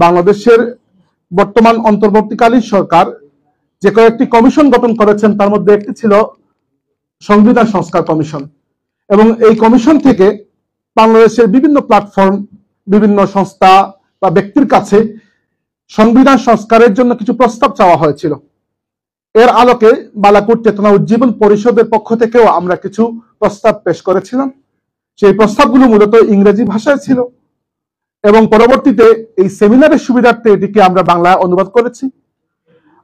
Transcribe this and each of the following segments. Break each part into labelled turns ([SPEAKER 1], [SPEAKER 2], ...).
[SPEAKER 1] বাংলাদেশের বর্তমান অন্তর্বর্তীকালীন সরকার যে কয়েকটি কমিশন গঠন করেছেন তার মধ্যে একটি ছিল সংবিধান সংস্কার কমিশন, এবং এই কমিশন থেকে বাংলাদেশের বিভিন্ন প্ল্যাটফর্ম, বিভিন্ন সংস্থা বা ব্যক্তির কাছে সংবিধান সংস্কারের জন্য কিছু প্রস্তাব চাওয়া হয়েছিল। এর আলোকে বালাকোট চেতনা উজ্জীবন পরিষদের পক্ষ থেকেও আমরা কিছু প্রস্তাব পেশ করেছিলাম। সেই প্রস্তাবগুলো মূলত ইংরেজি ভাষায় ছিল এবং পরবর্তীতে এই সেমিনারের সুবিধার্থে এটিকে আমরা বাংলায় অনুবাদ করেছি।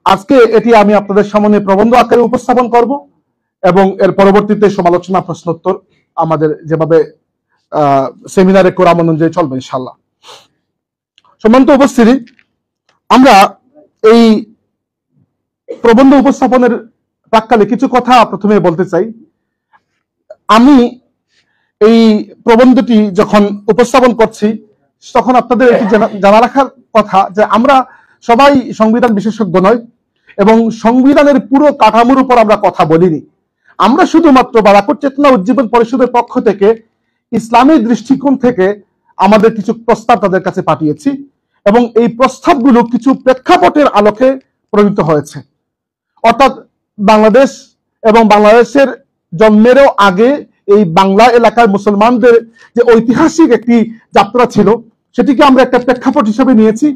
[SPEAKER 1] আজকে এটি আমি আপনাদের সামনে প্রবন্ধ আকারে উপস্থাপন করব এবং এর পরবর্তীতে সমালোচনা প্রশ্নোত্তর আমাদের যেভাবে সেমিনারে কোরআন অনুযায়ী চলবে ইনশাআল্লাহ। সম্মানিত উপস্থিতি, আমরা এই প্রবন্ধ উপস্থাপনের প্রাক্কালে কিছু কথা প্রথমে বলতে চাই। আমি এই প্রবন্ধটি যখন উপস্থাপন করছি তখন আপনাদের এটি জানা রাখার কথা যে আমরা সবাই সংবিধান বিশেষজ্ঞ নয় এবং সংবিধানের পুরো কাঠামোর উপর আমরা কথা বলিনি। আমরা শুধুমাত্র বালাকোট চেতনা উজ্জীবন পরিষদের পক্ষ থেকে ইসলামী দৃষ্টিকোণ থেকে আমাদের কিছু প্রস্তাব তাদের কাছে পাঠিয়েছি এবং এই প্রস্তাবগুলো কিছু প্রেক্ষাপটের আলোকে প্রণীত হয়েছে। অর্থাৎ বাংলাদেশ এবং বাংলাদেশের জন্মেরও আগে এই বাংলা এলাকার মুসলমানদের যে ঐতিহাসিক একটি যাত্রা ছিল সেটিকে আমরা একটা প্রেক্ষাপট হিসেবে নিয়েছি,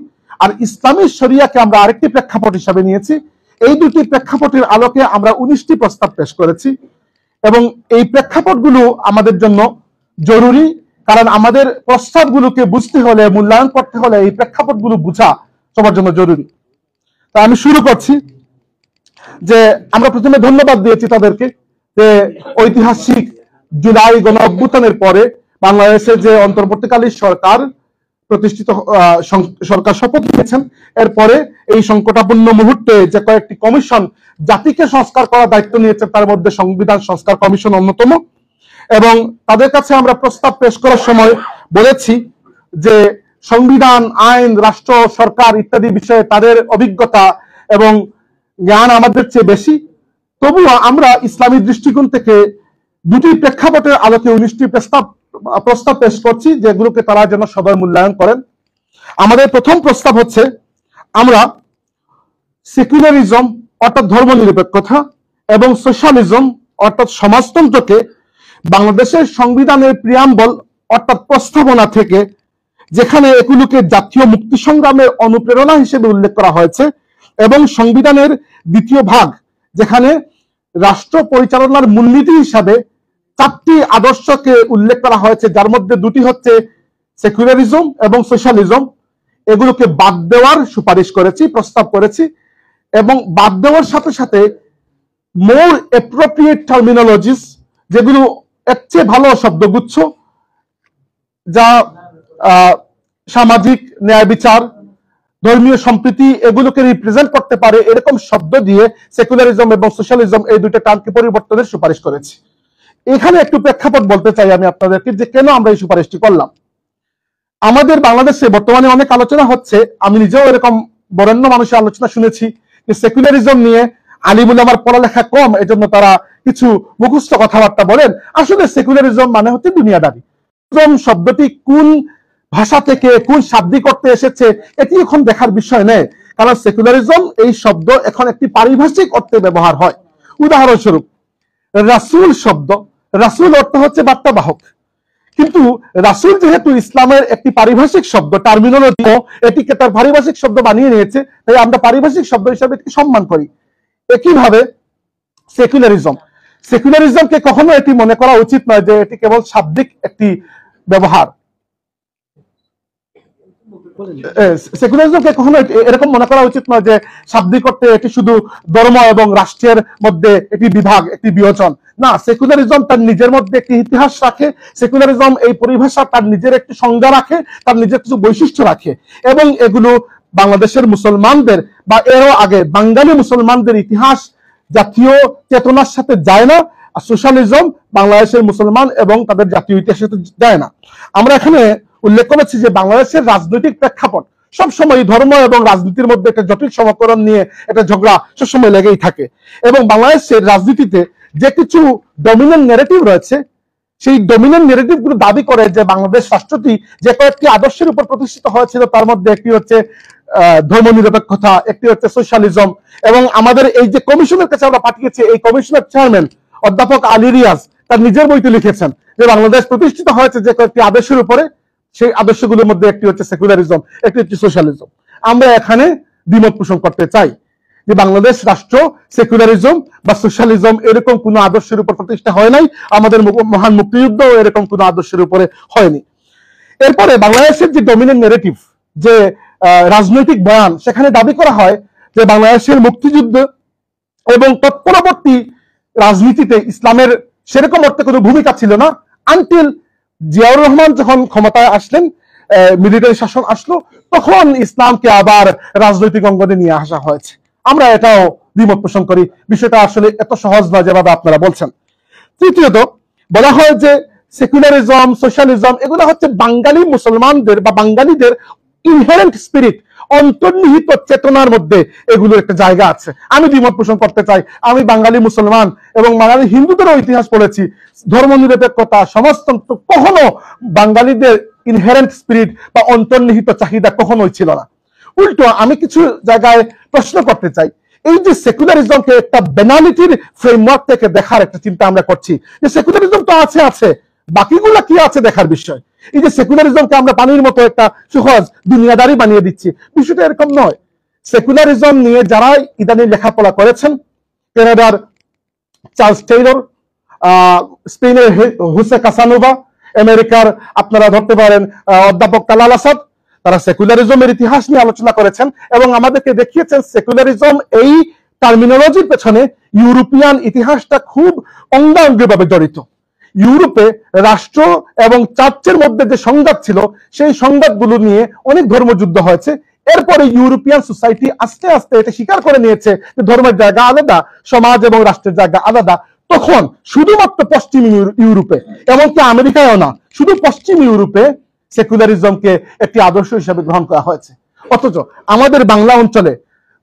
[SPEAKER 1] আর ইসলামী শরিয়াকে আমরা আরেকটি প্রেক্ষাপট হিসেবে নিয়েছি। এই দুটি প্রেক্ষাপটের আলোকে আমরা 19টি প্রস্তাব পেশ করেছি এবং এই প্রেক্ষাপটগুলো আমাদের জন্য জরুরি, কারণ আমাদের প্রস্তাবগুলোকে বুঝতে হলে, মূল্যায়ন করতে হলে এই প্রেক্ষাপটগুলো বোঝা সবার জন্য জরুরি। তা আমি শুরু করছি যে আমরা প্রথমে ধন্যবাদ দিয়েছি তাদেরকে যে ঐতিহাসিক জুলাই গণ অভ্যুত্থানের পরে বাংলাদেশের যে অন্তর্বর্তীকালীন সরকার প্রতিষ্ঠিত সরকার শপথ নিয়েছেন, এরপরে এই সংকটাপন্ন মুহূর্তে যে কয়েকটি কমিশন জাতিকে সংস্কার করার দায়িত্ব নিয়েছে তার মধ্যে সংবিধান সংস্কার কমিশন অন্যতম। এবং তাদের কাছে আমরা প্রস্তাব পেশ করার সময় বলেছি যে সংবিধান, আইন, রাষ্ট্র, সরকার ইত্যাদি বিষয়ে তাদের অভিজ্ঞতা এবং জ্ঞান আমাদের চেয়ে বেশি, তবুও আমরা ইসলামী দৃষ্টিকোণ থেকে দুটি প্রেক্ষাপটের আলোকে 19টি প্রস্তাব পেশ করছি যেগুলোকে তারা যেন সবাই মূল্যায়ন করেন। আমাদের প্রথম প্রস্তাব হচ্ছে আমরা সেকুলারিজম অর্থাৎ ধর্মনিরপেক্ষতা এবং সোশ্যালিজম অর্থাৎ সমাজতন্ত্রকে বাংলাদেশের সংবিধানের প্রিয়াম্বল অর্থাৎ প্রস্তাবনা থেকে, যেখানে এগুলোকে জাতীয় মুক্তি সংগ্রামের অনুপ্রেরণা হিসেবে উল্লেখ করা হয়েছে, এবং সংবিধানের দ্বিতীয় ভাগ যেখানে রাষ্ট্র পরিচালনার মূলনীতি হিসাবে 4টি আদর্শকে উল্লেখ করা হয়েছে, যার মধ্যে দুটি হচ্ছে সেকুলারিজম এবং সোশ্যালিজম, এগুলোকে বাদ দেওয়ার সুপারিশ করেছি, প্রস্তাব করেছি। এবং বাদ দেওয়ার সাথে সাথে মোর অ্যাপ্রোপ্রিয়েট টার্মিনোলজিস, যেগুলো এর চেয়ে ভালো শব্দগুচ্ছ যা সামাজিক ন্যায় বিচার, ধর্মীয় সম্প্রীতি এগুলোকে রিপ্রেজেন্ট করতে পারে, এরকম শব্দ দিয়ে সেকুলারিজম এবং সোশ্যালিজম এই দুইটা টার্মকে পরিবর্তনের সুপারিশ করেছি। এখানে একটু প্রেক্ষাপট বলতে চাই আমি আপনাদেরকে যে কেন আমরা এই সুপারিশটি করলাম। আমাদের বাংলাদেশে বর্তমানে অনেক আলোচনা হচ্ছে, আমি নিজেও এরকম বরেণ্য মানুষের আলোচনা শুনেছি যে সেকুলারিজম নিয়ে আলিমুল আমার পড়ালেখা কম, এজন্য তারা কিছু মুখস্থ কথাবার্তা বলেন। আসলে সেকুলারিজম মানে হচ্ছে দুনিয়াদারি। শব্দটি কোন ভাষা থেকে, কোন শাব্দিক অর্থে এসেছে এটি এখন দেখার বিষয় নেই, কারণ সেকুলারিজম এই শব্দ এখন একটি পারিভাষিক অর্থে ব্যবহার হয়। উদাহরণস্বরূপ রাসূল শব্দ, রাসূল অর্থ হচ্ছে বার্তাবাহক, কিন্তু রাসূল যেহেতু ইসলামের একটি পারিভাষিক শব্দ, টার্মিনোলজি, এটিকে তার পারিভাষিক শব্দ বানিয়ে নিয়েছে, তাই আমরা পারিভাষিক শব্দ হিসাবে এটিকে সম্মান করি। একইভাবে সেকুলারিজমকে কখনো এটি মনে করা উচিত নয় যে এটি কেবল শাব্দিক একটি ব্যবহার। সেকুলারিজমকে কখনো এরকম মনে করা উচিত নয় যে শাব্দিক অর্থে এটি শুধু ধর্ম এবং রাষ্ট্রের মধ্যে একটি বিভাগ, একটি বিয়োজন। না, সেকুলারিজম তার নিজের মধ্যে একটি ইতিহাস রাখে, সেকুলারিজম এই পরিভাষা তার নিজের একটি সংজ্ঞা রাখে, তার নিজের কিছু বৈশিষ্ট্য রাখে, এবং এগুলো বাংলাদেশের মুসলমানদের বা এরও আগে বাঙালি মুসলমানদের ইতিহাস, জাতীয় চেতনার সাথে যায় না। আর সোশ্যালিজম বাংলাদেশের মুসলমান এবং তাদের জাতীয় ইতিহাসের সাথে যায় না। আমরা এখানে উল্লেখ করেছি যে বাংলাদেশের রাজনৈতিক প্রেক্ষাপট সবসময় ধর্ম এবং রাজনীতির মধ্যে একটা জটিল সমীকরণ নিয়ে একটা ঝগড়া সবসময় লেগেই থাকে, এবং বাংলাদেশের রাজনীতিতে যে কিছু ডমিনেন্ট ন্যারেটিভ রয়েছে সেই ডমিনেন্ট নেগেটিভ গুলো দাবি করে যে বাংলাদেশ রাষ্ট্রটি যে কয়েকটি আদর্শের উপর প্রতিষ্ঠিত হয়েছিল তার মধ্যে একটি হচ্ছে ধর্মনিরপেক্ষতা, একটি হচ্ছে সোশ্যালিজম, এবং আমাদের এই যে কমিশনের কাছে আমরা পাঠিয়েছি, এই কমিশনের চেয়ারম্যান অধ্যাপক আলী রিয়াজ তার নিজের বইতে লিখেছেন যে বাংলাদেশ প্রতিষ্ঠিত হয়েছে যে কয়েকটি আদর্শের উপরে, সেই আদর্শগুলোর মধ্যে একটি হচ্ছে সেকুলারিজম, একটি হচ্ছে সোশ্যালিজম। আমরা এখানে দ্বিমত পোষণ করতে চাই যে বাংলাদেশ রাষ্ট্র সেকুলারিজম বা সোশ্যালিজম এরকম কোন আদর্শের উপর প্রতিষ্ঠা হয় নাই, আমাদের মহান মুক্তিযুদ্ধ এরকম কোন আদর্শের উপরে হয়নি। এরপরে বাংলাদেশের যে ডমিনেন্ট নেগেটিভ, যে রাজনৈতিক বয়ান, সেখানে দাবি করা হয় যে বাংলাদেশের মুক্তিযুদ্ধ এবং তৎপরবর্তী রাজনীতিতে ইসলামের সেরকম অর্থে কোনো ভূমিকা ছিল না, আনটিল জিয়াউর রহমান যখন ক্ষমতায় আসলেন, মিলিটারি শাসন আসলো, তখন ইসলামকে আবার রাজনৈতিক অঙ্গনে নিয়ে আসা হয়েছে। আমরা এটাও দ্বিমত পোষণ করি, বিষয়টা আসলে এত সহজ নয় যেভাবে আপনারা বলছেন। তৃতীয়ত বলা হয় যে সেকুলারিজম, সোশ্যালিজম এগুলো হচ্ছে বাঙালি মুসলমানদের বা বাঙালিদের ইনহেরেন্ট স্পিরিট, অন্তর্নিহিত চেতনার মধ্যে এগুলোর একটা জায়গা আছে। আমি দ্বিমত পোষণ করতে চাই। আমি বাঙালি মুসলমান এবং বাঙালি হিন্দুদেরও ইতিহাস পড়েছি। ধর্মনিরপেক্ষতা, সমাজতন্ত্র কখনো বাঙালিদের ইনহেরেন্ট স্পিরিট বা অন্তর্নিহিত চাহিদা কখনোই ছিল না। উল্টো আমি কিছু জায়গায় প্রশ্ন করতে চাই, এই যে সেকুলারিজমকে একটা বেনালিটির ফ্রেমওয়ার্ক থেকে দেখার একটা চিন্তা আমরা করছি, যে সেকুলারিজম তো আছে আছে, বাকিগুলা কি আছে দেখার বিষয়। এই যে সেকুলারিজমকে আমরা পানির মতো একটা সহজ দুনিয়াদারি বানিয়ে দিচ্ছি, বিষয়টা এরকম নয়। সেকুলারিজম নিয়ে যারা ইদানিং লেখাপড়া করেছেন, কানাডার চার্লস টেইলর, স্পেনের হুসে কাসানোভা, আমেরিকার আপনারা ধরতে পারেন অধ্যাপক তালাল আসাদ, তারা সেকুলারিজমের ইতিহাস নিয়ে আলোচনা করেছেন এবং আমাদেরকে দেখিয়েছেন সেকুলারিজম এই টার্মিনোলজির পেছনে ইউরোপিয়ান ইতিহাসটা খুব অঙ্গাঙ্গিভাবে জড়িত। ইউরোপে রাষ্ট্র এবং চার্চের মধ্যে যে সংঘাত ছিল, সেই সংঘাতগুলো নিয়ে অনেক ধর্মযুদ্ধ হয়েছে। এরপরে ইউরোপিয়ান সোসাইটি আস্তে আস্তে এটা স্বীকার করে নিয়েছে যে ধর্মের জায়গা আলাদা, সমাজ এবং রাষ্ট্রের জায়গা আলাদা। তখন শুধুমাত্র পশ্চিম ইউরোপে, এমনকি আমেরিকায়ও না, শুধু পশ্চিম ইউরোপে সেকুলারিজমকে একটি আদর্শ হিসেবে গ্রহণ করা হয়েছে। অথচ আমাদের বাংলা অঞ্চলে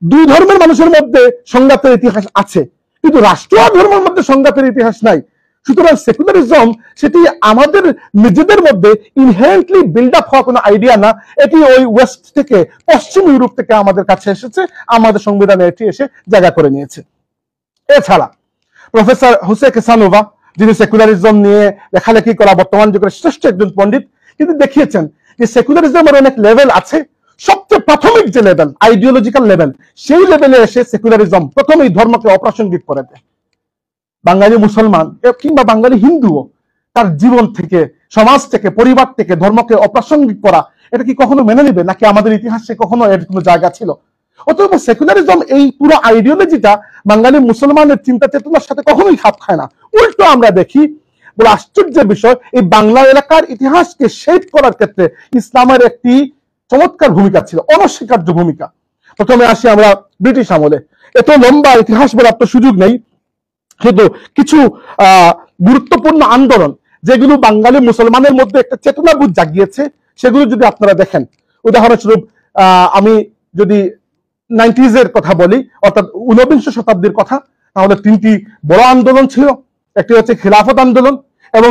[SPEAKER 1] দুই ধর্মের মানুষের মধ্যে সংঘাতের ইতিহাস আছে, কিন্তু রাষ্ট্র আর ধর্মের মধ্যে সংঘাতের ইতিহাস নাই। সুতরাং সেকুলারিজম সেটি আমাদের নিজেদের মধ্যে ইনহেরেন্টলি বিল্ড আপ হওয়া কোনো আইডিয়া না, এটি ওই ওয়েস্ট থেকে, পশ্চিম ইউরোপ থেকে আমাদের কাছে এসেছে, আমাদের সংবিধানে এটি এসে জায়গা করে নিয়েছে। এছাড়া প্রফেসর হুসে কাসানোভা, যিনি সেকুলারিজম নিয়ে লেখালেখি করা বর্তমান যুগের শ্রেষ্ঠ একজন পণ্ডিত, কিন্তু দেখিয়েছেন যে সেকুলারিজমের অনেক লেভেল আছে। সবচেয়ে প্রাথমিক যে লেভেল, আইডিওলজিক্যাল লেভেল, সেই লেভেলে এসে সেকুলারিজম প্রথমেই ধর্মকে অপ্রাসঙ্গিক করে দেয়। বাঙালি মুসলমান কিংবা বাঙালি হিন্দুও তার জীবন থেকে, সমাজ থেকে, পরিবার থেকে ধর্মকে অপ্রাসঙ্গিক করা, এটা কি কখনো মেনে নেবে? নাকি আমাদের ইতিহাসে কখনো এর কোনো জায়গা ছিল? অতএব সেকুলারিজম এই পুরো আইডিওলজিটা বাঙালি মুসলমানের চিন্তা চেতনার সাথে কখনোই খাপ খায় না। উল্টো আমরা দেখি, বলে আশ্চর্যের বিষয়, এই বাংলা এলাকার ইতিহাসকে শেপ করার ক্ষেত্রে ইসলামের একটি চমৎকার ভূমিকা ছিল, অনস্বীকার্য ভূমিকা। প্রথমে আসি আমরা ব্রিটিশ আমলে। এত লম্বা ইতিহাস বলার তো সুযোগ নেই, কিন্তু কিছু গুরুত্বপূর্ণ আন্দোলন যেগুলো বাঙালি মুসলমানের মধ্যে একটা চেতনাবোধ জাগিয়েছে, সেগুলো যদি আপনারা দেখেন, উদাহরণস্বরূপ আমি যদি 90s এর কথা বলি, অর্থাৎ 19বিংশ শতাব্দীর কথা, তাহলে তিনটি বড় আন্দোলন ছিল। একটি হচ্ছে খিলাফত আন্দোলন, এবং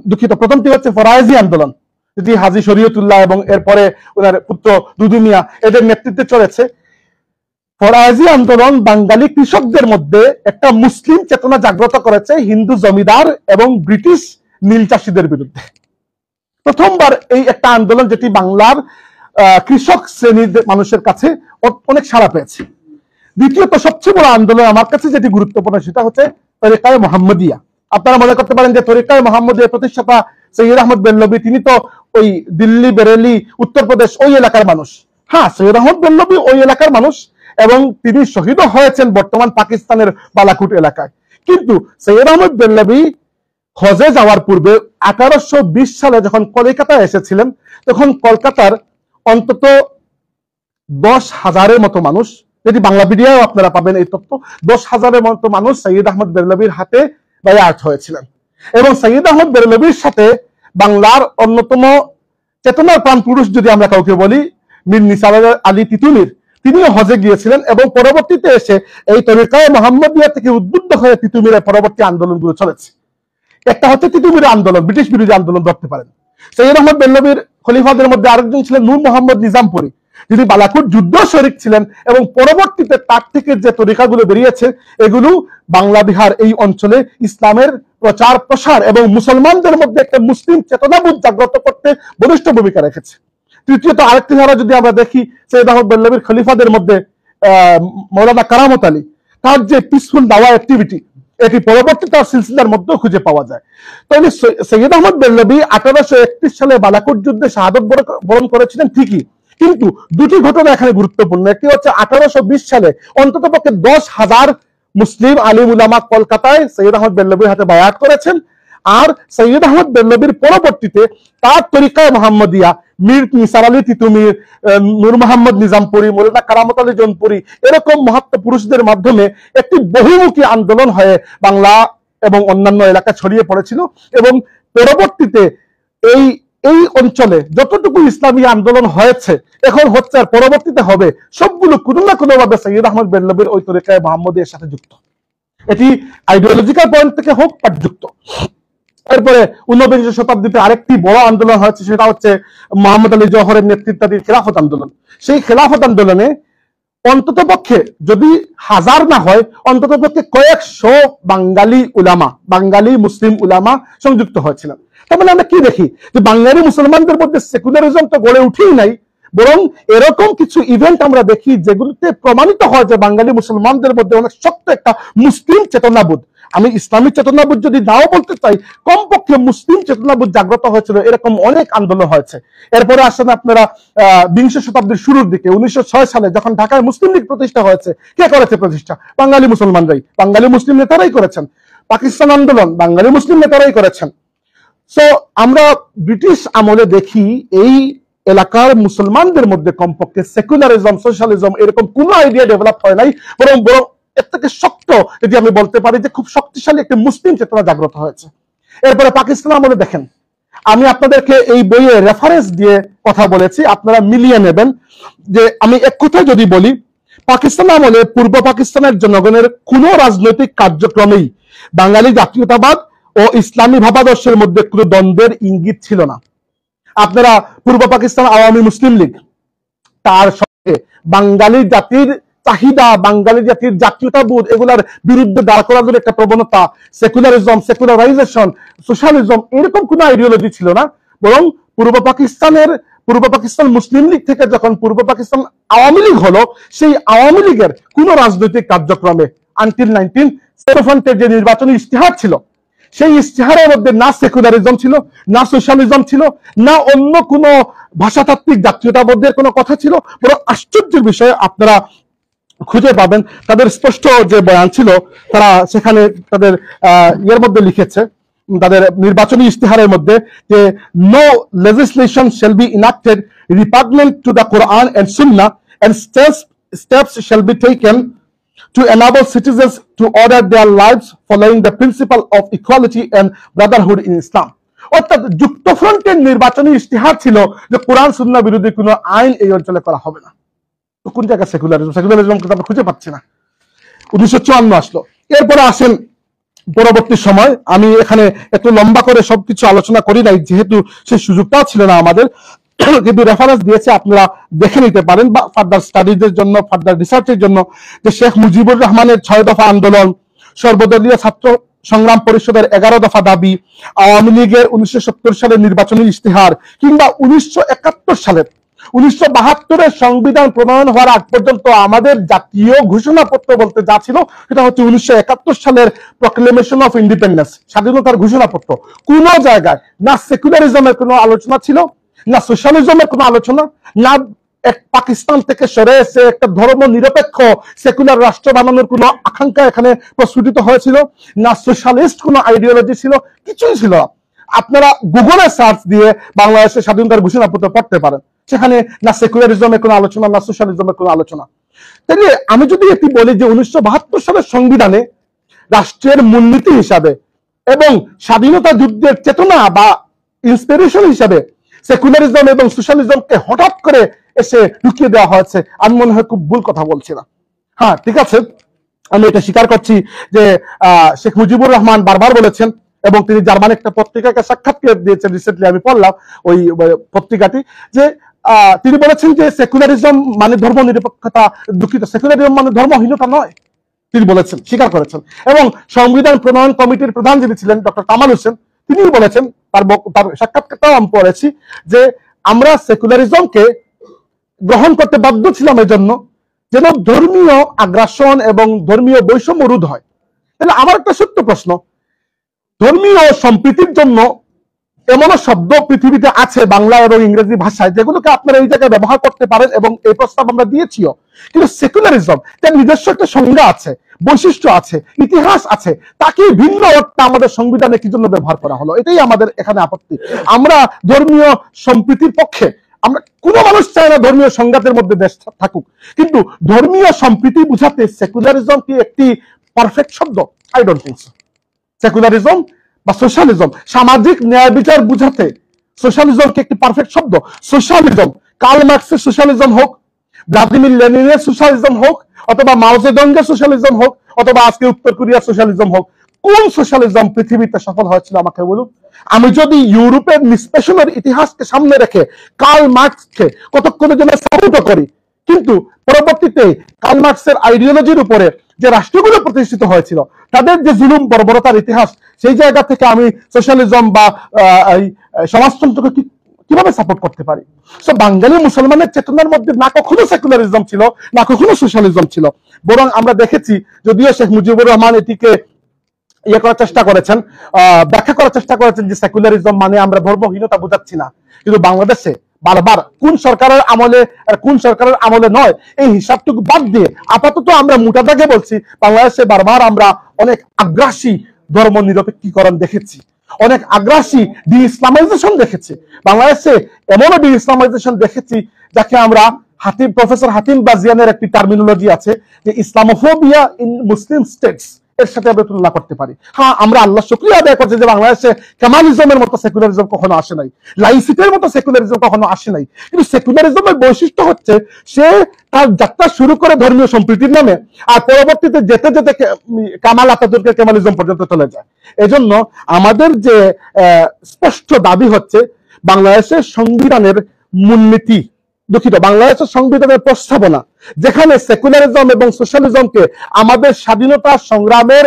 [SPEAKER 1] দুঃখিত, প্রথমটি হচ্ছে ফরায়েজি আন্দোলন, যেটি হাজী শরীয়তুল্লাহ এবং এরপরে ওনার পুত্র দুদু মিয়া এদের নেতৃত্বে চলেছে। ফরায়েজি আন্দোলন বাঙালি কৃষকদের মধ্যে একটা মুসলিম চেতনা জাগ্রত করেছে হিন্দু জমিদার এবং ব্রিটিশ নীল চাষীদের বিরুদ্ধে। প্রথমবার এই একটা আন্দোলন, যেটি বাংলার কৃষক শ্রেণীর মানুষের কাছে অনেক সাড়া পেয়েছে। দ্বিতীয়ত সবচেয়ে বড় আন্দোলন আমার কাছে যেটি গুরুত্বপূর্ণ, সেটা হচ্ছে তরিকায়ে মুহাম্মদিয়া। আপনারা মনে করতে পারেন যে তরিকায়ে মুহাম্মদিয়া প্রতিষ্ঠাতা সৈয়দ আহমদ বেল্লভী, তিনি তো ওই দিল্লি, বেরেলি, উত্তরপ্রদেশ ওই এলাকার মানুষ। হ্যাঁ, সৈয়দ আহমদ বেল্লভী ওই এলাকার মানুষ এবং তিনি শহীদ হয়েছেন বর্তমান পাকিস্তানের বালাকুট এলাকায়। কিন্তু সৈয়দ আহমদ বেল্লভী হজে যাওয়ার পূর্বে 1820 সালে যখন কলকাতায় এসেছিলেন, তখন কলকাতার অন্তত 10,000-এর মতো মানুষ, যেটি বাংলাপিডিয়ায় আপনারা পাবেন এই তথ্য, 10,000-এর মতো মানুষ সৈয়দ আহমদ বেল্লভীর হাতে বায়াত হয়েছিলেন। এবং সৈয়দ আহমদ বেল্লভীর সাথে বাংলার অন্যতম চেতনার প্রাণ পুরুষ যদি আমরা কাউকে বলি, মীর নিসার আলী তিতুমির, তিনিও হজে গিয়েছিলেন এবং পরবর্তীতে এসে এই তরিকায়ে মুহাম্মদিয়া থেকে উদ্বুদ্ধ হয়ে তিতুমিরের পরবর্তী আন্দোলনগুলো চলেছে। একটা হচ্ছে তিতুমির আন্দোলন, ব্রিটিশ বিরোধী আন্দোলন ধরতে পারেন। সৈয়দ আহমদ বেল্লবীর খলিফাদের মধ্যে আরেকজন ছিলেন নূর মোহাম্মদ নিজামপুরী, যিনি বালাকোট যুদ্ধ শরিক ছিলেন এবং পরবর্তীতে তার থেকে যে তরিকাগুলো বেরিয়েছে এগুলো বাংলা বিহার এই অঞ্চলে ইসলামের প্রচার প্রসার এবং মুসলমানদের মধ্যে একটা মুসলিম চেতনাবোধ জাগ্রত করতে বলিষ্ঠ ভূমিকা রেখেছে। তৃতীয়ত আরেকটি ধারা যদি আমরা দেখি, সৈয়দ আহমদ বেল্লবীর খলিফাদের মধ্যে মৌলানা কারামত আলী, তার যে পিসফুল দাওয়া অ্যাক্টিভিটি, এটি পরবর্তী তার সিলসিলার মধ্যেও খুঁজে পাওয়া যায়। তাহলে সৈয়দ আহমদ বেল্লবী 1831 সালে বালাকোট যুদ্ধে শাহাদত বরণ করেছিলেন ঠিকই, কিন্তু দুটি ঘটনা এখানে গুরুত্বপূর্ণ। একটি হচ্ছে 1820 সালে অন্ততপক্ষে 10,000 মুসলিম আলিম উলামা কলকাতায় সৈয়দ আহমদ বেল্লবীর হাতে বায়াত করেছেন। আর সৈয়দ আহমদ বেল্লবীর পরবর্তীতে তার তরিকায় মোহাম্মদিয়া, মীর নিসার আলী তিতুমির, নূর মোহাম্মদ নিজামপুরী, মৌলানা কারামত আলী জৌনপুরী, এরকম মহাত্ম পুরুষদের মাধ্যমে একটি বহুমুখী আন্দোলন হয়ে বাংলা এবং অন্যান্য এলাকা ছড়িয়ে পড়েছিল। এবং পরবর্তীতে এই এই অঞ্চলে যতটুকু ইসলামী আন্দোলন হয়েছে, এখন হচ্ছে আর পরবর্তীতে হবে, সবগুলো কোনো না কোনো ভাবে সৈয়দ আহমদ বেল্লবীর ওই তরিকায় মোহাম্মদীর সাথে যুক্ত। এটি আইডিওলজিক্যাল পয়েন্ট থেকে হোক বাট যুক্ত। এরপরে 19 শতাব্দীতে আরেকটি বড় আন্দোলন হয়েছে, সেটা হচ্ছে মোহাম্মদ আলী জওহরের নেতৃত্বাধীন খেলাফত আন্দোলন। সেই খেলাফত আন্দোলনে অন্তত পক্ষে যদি হাজার না হয় অন্তত পক্ষে কয়েকশো বাঙালি উলামা, বাঙালি মুসলিম উলামা সংযুক্ত হয়েছিলেন। তার মানে আমরা কি দেখি যে বাঙালি মুসলমানদের মধ্যে সেকুলারিজম তো গড়ে উঠেই নাই, বরং এরকম কিছু ইভেন্ট আমরা দেখি যেগুলোতে প্রমাণিত হয় যে বাঙালি মুসলমানদের মধ্যে অনেক শক্ত একটা মুসলিম চেতনাবোধ, আমি ইসলামিক চেতনাবোধ যদি নাও বলতে চাই, কমপক্ষে মুসলিম চেতনাবোধ জাগ্রত হয়েছিল, এরকম অনেক আন্দোলন হয়েছে। এরপরে আসেন আপনারা 20 শতাব্দীর শুরুর দিকে 1906 সালে যখন ঢাকায় মুসলিম লীগ প্রতিষ্ঠা হয়েছে, কে করেছে প্রতিষ্ঠা? বাঙালি মুসলমানরাই, বাঙালি মুসলিম নেতারাই করেছেন। পাকিস্তান আন্দোলন বাঙালি মুসলিম নেতারাই করেছেন। সো আমরা ব্রিটিশ আমলে দেখি এই এলাকার মুসলমানদের মধ্যে কমপক্ষে সেকুলারিজম, সোশ্যালিজম এরকম কোন আইডিয়া ডেভেলপ হয় নাই, বরং এর থেকে শক্ত যদি আমি বলতে পারি যে খুব শক্তিশালী একটি মুসলিম চেতনা জাগ্রত হয়েছে। এরপরে পাকিস্তান আমলে দেখেন, আমি আপনাদেরকে এই বইয়ে রেফারেন্স দিয়ে কথা বলেছি, আপনারা মিলিয়ে নেবেন। যে আমি এক কথায় যদি বলি, পাকিস্তান আমলে পূর্ব পাকিস্তানের জনগণের কোন রাজনৈতিক কার্যক্রমেই বাঙালি জাতীয়তাবাদ ও ইসলামী ভাবাদর্শের মধ্যে কোনো দ্বন্দ্বের ইঙ্গিত ছিল না। আপনারা পূর্ব পাকিস্তান আওয়ামী মুসলিম লীগ, তার সঙ্গে বাঙালি জাতির চাহিদা, বাঙালি জাতির জাতীয়তাবোধ, এগুলার বিরুদ্ধে দাঁড় করানোর একটা প্রবণতা, সেকুলারিজম, সেকুলারাইজেশন, সোশ্যালিজম, এরকম কোন আইডিওলজি ছিল না। বরং পূর্ব পাকিস্তান মুসলিম লীগ থেকে যখন পূর্ব পাকিস্তান আওয়ামী লীগ হলো, সেই আওয়ামী লীগের কোন রাজনৈতিক কার্যক্রমে আনটিল 1970 যে নির্বাচনী ইশতেহার ছিল, সেই ইশতেহারের মধ্যে না সেকুলারিজম ছিল, না সোশ্যালিজম ছিল, না অন্য কোন ভাষাতাত্ত্বিক জাতীয়তাবোধের কোনো কথা ছিল। বড় আশ্চর্যের বিষয়ে আপনারা খুঁজে পাবেন তাদের স্পষ্ট যে বয়ান ছিল, তারা সেখানে তাদের ইয়ের মধ্যে লিখেছে, তাদের নির্বাচনী ইশতেহারের মধ্যে, যে no legislation shall be enacted repugnant to the Quran and Sunnah and steps shall be taken to enable citizens to order their lives following the principle of equality and brotherhood in Islam. অর্থাৎ যুক্তফ্রন্টের নির্বাচনী ইশতেহার ছিল যে কোরআন সুন্নাহ বিরোধী কোনো আইন এই অঞ্চলে করা হবে না। তো কোন জায়গায় সেকুলারিজম? সেকুলারিজম কিন্তু আমরা খুঁজে পাচ্ছি না। 1954 আসলো। এরপরে আসেন পরবর্তী সময়, আমি এখানে একটু লম্বা করে সবকিছু আলোচনা করি নাই যেহেতু সেই সুযোগটাও ছিল না আমাদের, কিন্তু রেফারেন্স দিয়েছে, আপনারা দেখে নিতে পারেন বা ফার্দার স্টাডিজের জন্য, ফার্দার রিসার্চের জন্য। যে শেখ মুজিবুর রহমানের 6 দফা আন্দোলন, সর্বদলীয় ছাত্র সংগ্রাম পরিষদের 11 দফা দাবি, আওয়ামী লীগের 1970 সালের নির্বাচনী ইশতেহার, কিংবা 1972 সংবিধান প্রণয়ন হওয়ার আগ পর্যন্ত আমাদের জাতীয় ঘোষণাপত্র বলতে যা ছিল সেটা হচ্ছে 1971 সালের প্রক্লেমেশন অফ ইন্ডিপেন্ডেন্স, স্বাধীনতার ঘোষণাপত্র। কোন জায়গায় না সেকুলারিজমের কোনো আলোচনা ছিল, না সোশ্যালিজমের কোনো আলোচনা, না এক পাকিস্তান থেকে সরে এসে একটা ধর্ম নিরপেক্ষ সেকুলার রাষ্ট্র বানানোর কোনো আকাঙ্ক্ষা এখানে প্রস্ফুটিত হয়েছিল, না সোশ্যালিস্ট কোনো আইডিওলজি ছিল, কিছুই ছিল না। আপনারা গুগলে সার্চ দিয়ে বাংলাদেশের স্বাধীনতার ঘোষণাপত্র পড়তে পারেন, সেখানে না সেকুলারিজমের কোনো আলোচনা, না সোশ্যালিজমের কোনো আলোচনা। তাহলে আমি যদি এটি বলি যে 1972 সালের সংবিধানে রাষ্ট্রের মূলনীতি হিসাবে এবং স্বাধীনতা যুদ্ধের চেতনা বা ইন্সপিরেশন হিসাবে সেকুলারিজম এবং সোশ্যালিজমকে হঠাৎ করে এসে ঢুকিয়ে দেওয়া হয়েছে, আমি মনে হয় খুব ভুল কথা বলছি না। হ্যাঁ, ঠিক আছে, আমি এটা স্বীকার করছি যে শেখ মুজিবুর রহমান বারবার বলেছেন এবং তিনি জার্মান একটা পত্রিকাকে সাক্ষাৎকার দিয়েছেন, রিসেন্টলি আমি পড়লাম ওই পত্রিকাটি, যে তিনি বলেছেন যে সেকুলারিজম মানে ধর্ম নিরপেক্ষতা, দুঃখিত, সেকুলারিজম মানে ধর্মহীনতা নয়, তিনি বলেছেন, স্বীকার করেছেন। এবং সংবিধান প্রণয়ন কমিটির প্রধান যিনি ছিলেন ডক্টর কামাল হোসেন, তিনি বলেছেন, তার সাক্ষাৎকারটাও আমি পড়েছি, যে আমরা সেকুলারিজমকে গ্রহণ করতে বাধ্য ছিলাম এজন্য যেন ধর্মীয় আগ্রাসন এবং ধর্মীয় বৈষম্য রোধ হয়। তাহলে আমার একটা সত্য প্রশ্ন, ধর্মীয় সম্প্রীতির জন্য এমনও শব্দ পৃথিবীতে আছে বাংলা এবং ইংরেজি ভাষায় যেগুলোকে আপনারা এই জায়গায় ব্যবহার করতে পারেন, এবং এই প্রস্তাব আমরা দিয়েছিও। কিন্তু সেকুলারিজম তার নিজস্ব একটা সংজ্ঞা আছে, বৈশিষ্ট্য আছে, ইতিহাস আছে, তাকে ভিন্ন অর্থে আমাদের সংবিধানে কি জন্য ব্যবহার করা হলো, এটাই আমাদের এখানে আপত্তি। আমরা ধর্মীয় সম্প্রীতির পক্ষে, আমরা কোনো মানুষ চায় না ধর্মীয় সংঘাতের মধ্যে দেশ থাকুক, কিন্তু ধর্মীয় সম্প্রীতি বুঝাতে সেকুলারিজম কি একটি পারফেক্ট শব্দ? I don't think so. Secularism বা সোশ্যালিজম, সামাজিক ন্যায় বিচার বুঝাতে সোশ্যালিজম কি একটি পারফেক্ট শব্দ? সোশ্যালিজম, কার্ল মার্কসের সোশ্যালিজম হোক, ভ্লাদিমির লেনিনের সোশ্যালিজম হোক, অথবা মাও জেডংয়ের সোশ্যালিজম হোক, অথবা আজকে উত্তর কোরিয়ার সোশ্যালিজম হোক, কোন সোশ্যালিজম পৃথিবীতে সফল হয়েছিল আমাকে বলুন। আমি যদি ইউরোপের নিষ্পেষণের ইতিহাসকে সামনে রেখে কার্ল মার্কসকে কতক্ষণের জন্য সাপোর্ট করি, কিন্তু পরবর্তীতে কার্ল মার্কসের আইডিওলজির উপরে যে রাষ্ট্রগুলো প্রতিষ্ঠিত হয়েছিল, তাদের যে জুলুম বর্বরতার ইতিহাস, সেই জায়গা থেকে আমি সোশ্যালিজম বা সমাজতন্ত্রকে কিভাবে সাপোর্ট করতে পারি? সো বাঙালি মুসলমানের চেতনার মধ্যে না কখনো সেকুলারিজম ছিল, না কখনো সোশ্যালিজম ছিল। বরং আমরা দেখেছি, যদিও শেখ মুজিবুর রহমান এটিকে ইয়ে করার চেষ্টা করেছেন, ব্যাখ্যা করার চেষ্টা করেছেন যে সেকুলারিজম মানে আমরা ধর্মহীনতা বোঝাচ্ছি না, কিন্তু বাংলাদেশে বারবার কোন সরকারের আমলে আর কোন সরকারের আমলে নয়, এই হিসাবটুকু বাদ দিয়ে আপাতত আমরা মোটা দাগে বলছি, বাংলাদেশে বারবার আমরা অনেক আগ্রাসী ধর্ম নিরপেক্ষীকরণ দেখেছি, অনেক আগ্রাসী ডি ইসলামাইজেশন দেখেছি বাংলাদেশে, এমনও ডি ইসলামাইজেশন দেখেছি যাকে আমরা প্রফেসর হাতিম বাজিয়ানের একটি টার্মিনোলজি আছে যে ইসলামোফোবিয়া ইন মুসলিম স্টেটস, এর সাথে আমরা তুলনা করতে পারি। হ্যাঁ, আমরা আল্লাহ শুকরিয়া আদায় করছি যে বাংলাদেশে কেমালিজমের মতো সেকুলারিজম কখনো আসে নাই, লাইসিটের মতো সেকুলারিজম কখনো আসে নাই, কিন্তু সেকুলারিজমের বৈশিষ্ট্য হচ্ছে সে তার যাত্রা শুরু করে ধর্মীয় সম্প্রীতির নামে, আর পরবর্তীতে যেতে যেতে কামাল আতাতুর্কের কেমালিজম পর্যন্ত চলে যায়। এজন্য আমাদের যে স্পষ্ট দাবি হচ্ছে বাংলাদেশের সংবিধানের মূলনীতি, দুঃখিত, বাংলাদেশের সংবিধানের প্রস্তাবনা যেখানে সেকুলারিজম এবং সোশ্যালিজমকে আমাদের স্বাধীনতা সংগ্রামের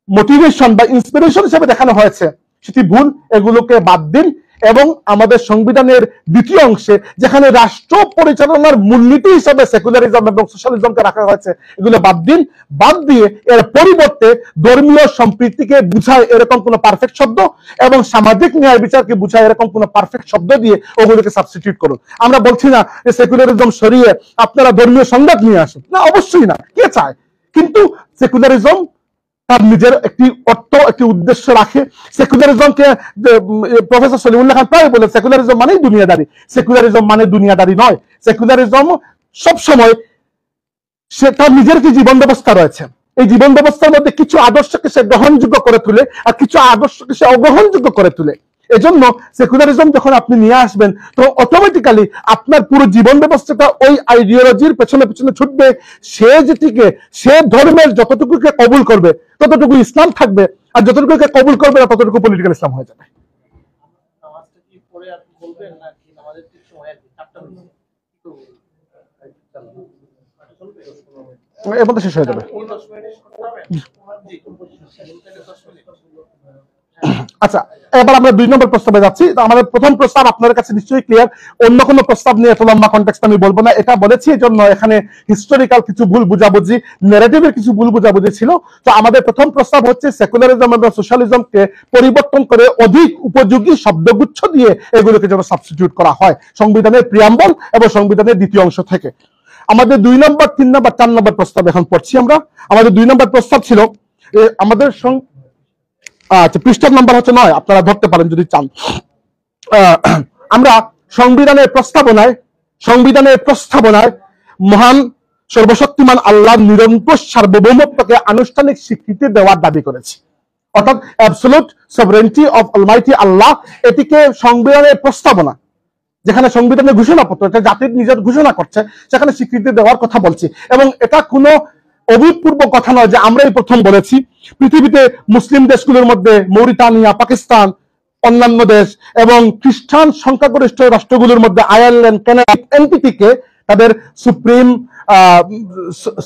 [SPEAKER 1] মোটিভেশন বা ইন্সপিরেশন হিসেবে দেখানো হয়েছে, সেটি ভুল, এগুলোকে বাদ দিন। এবং আমাদের সংবিধানের দ্বিতীয় অংশে যেখানে রাষ্ট্র পরিচালনার মূলনীতি হিসেবে সেকুলারিজম এবং সোশ্যালিজমকে রাখা হয়েছে, এগুলো বাদ দিন। বাদ দিয়ে এর পরিবর্তে ধর্মীয় সম্প্রীতিকে বুঝায় এরকম কোন পারফেক্ট শব্দ এবং সামাজিক ন্যায় বিচারকে বুঝায় এরকম কোন পারফেক্ট শব্দ দিয়ে ওগুলোকে সাবস্টিটিউট করুন। আমরা বলছি না যে সেকুলারিজম সরিয়ে আপনারা ধর্মীয় সংঘাত নিয়ে আসুন, না, অবশ্যই না, কে চায়, কিন্তু সেকুলারিজম তার নিজের একটি অর্থ, একটি উদ্দেশ্য রাখে। সেকুলারিজমকে প্রফেসর সলিমুল্লাহ খান প্রায় বলে সেকুলারিজম মানেই দুনিয়াদারি, সেকুলারিজম মানে দুনিয়াদারি নয়। সেকুলারিজম সবসময় সে তার নিজের কি জীবন ব্যবস্থা রয়েছে, এই জীবন ব্যবস্থার মধ্যে কিছু আদর্শকে সে গ্রহণযোগ্য করে তুলে আর কিছু আদর্শকে সে অগ্রহণযোগ্য করে তুলে। এজন্য সেকুলারিজম যখন আপনি নিয়ে আসবেন, তো অটোমেটিক্যালি আপনার পুরো জীবন ব্যবস্থাটা ওই আইডিওলজির পেছনে পেছনে ছুটবে। সে যেটিকে, সে ধর্মের যতটুকুকে কবুল করবে ততটুকু ইসলাম থাকবে, আর যতটুকুকে কবুল করবে না ততটুকু পলিটিক্যাল ইসলাম হয়ে যাবে। এর মধ্যে শেষ হয়ে যাবে। আচ্ছা, এবার আমরা 2 নম্বর প্রস্তাবে যাচ্ছি। আমাদের প্রথম প্রস্তাব আপনাদের কাছে নিশ্চয়ই ক্লিয়ার, অন্য কোনো প্রস্তাব নিয়ে এত লম্বা কনটেক্সট আমি বলবো না, এটা বলেছি এই জন্য এখানে হিস্টোরিক্যাল কিছু ভুল বুঝাবুঝি, ন্যারেটিভের কিছু ভুল বুঝাবুঝি ছিল। তো আমাদের প্রথম প্রস্তাব হচ্ছে সেকুলারিজম এবং সোশ্যালিজমকে পরিবর্তন করে অধিক উপযোগী শব্দগুচ্ছ দিয়ে এগুলোকে যেন সাবস্টিটিউট করা হয় সংবিধানের প্রিয়াম্বল এবং সংবিধানের দ্বিতীয় অংশ থেকে। আমাদের 2 নম্বর, 3 নম্বর, 4 নম্বর প্রস্তাব এখন পড়ছি আমরা। আমাদের 2 নম্বর প্রস্তাব ছিল আমাদের আচ্ছা, পৃষ্ঠার নাম্বার হচ্ছে 9, আপনারা ধরতে পারেন যদি চান। আমরা সংবিধানের প্রস্তাবনায় মহান সর্বশক্তিমান আল্লাহর নিরঙ্কুশ সার্বভৌমত্বকে আনুষ্ঠানিক স্বীকৃতি দেওয়ার দাবি করেছি, অর্থাৎ অ্যাবসলিউট সভরেন্টি অফ অলমাইটি আল্লাহ। এটিকে সংবিধানের প্রস্তাবনা, যেখানে সংবিধানের ঘোষণাপত্র, এটা জাতির নিজের ঘোষণা করছে, সেখানে স্বীকৃতি দেওয়ার কথা বলছি। এবং এটা কোনো অভূতপূর্ব কথা নয় যে আমরাই প্রথম বলেছি। পৃথিবীতে মুসলিম দেশগুলোর মধ্যে মৌরিতানিয়া, পাকিস্তান, অন্যান্য দেশ এবং খ্রিস্টান সংখ্যাগরিষ্ঠ রাষ্ট্রগুলোর মধ্যে আয়ারল্যান্ড, কানাডা এনপিটিকে তাদের সুপ্রিম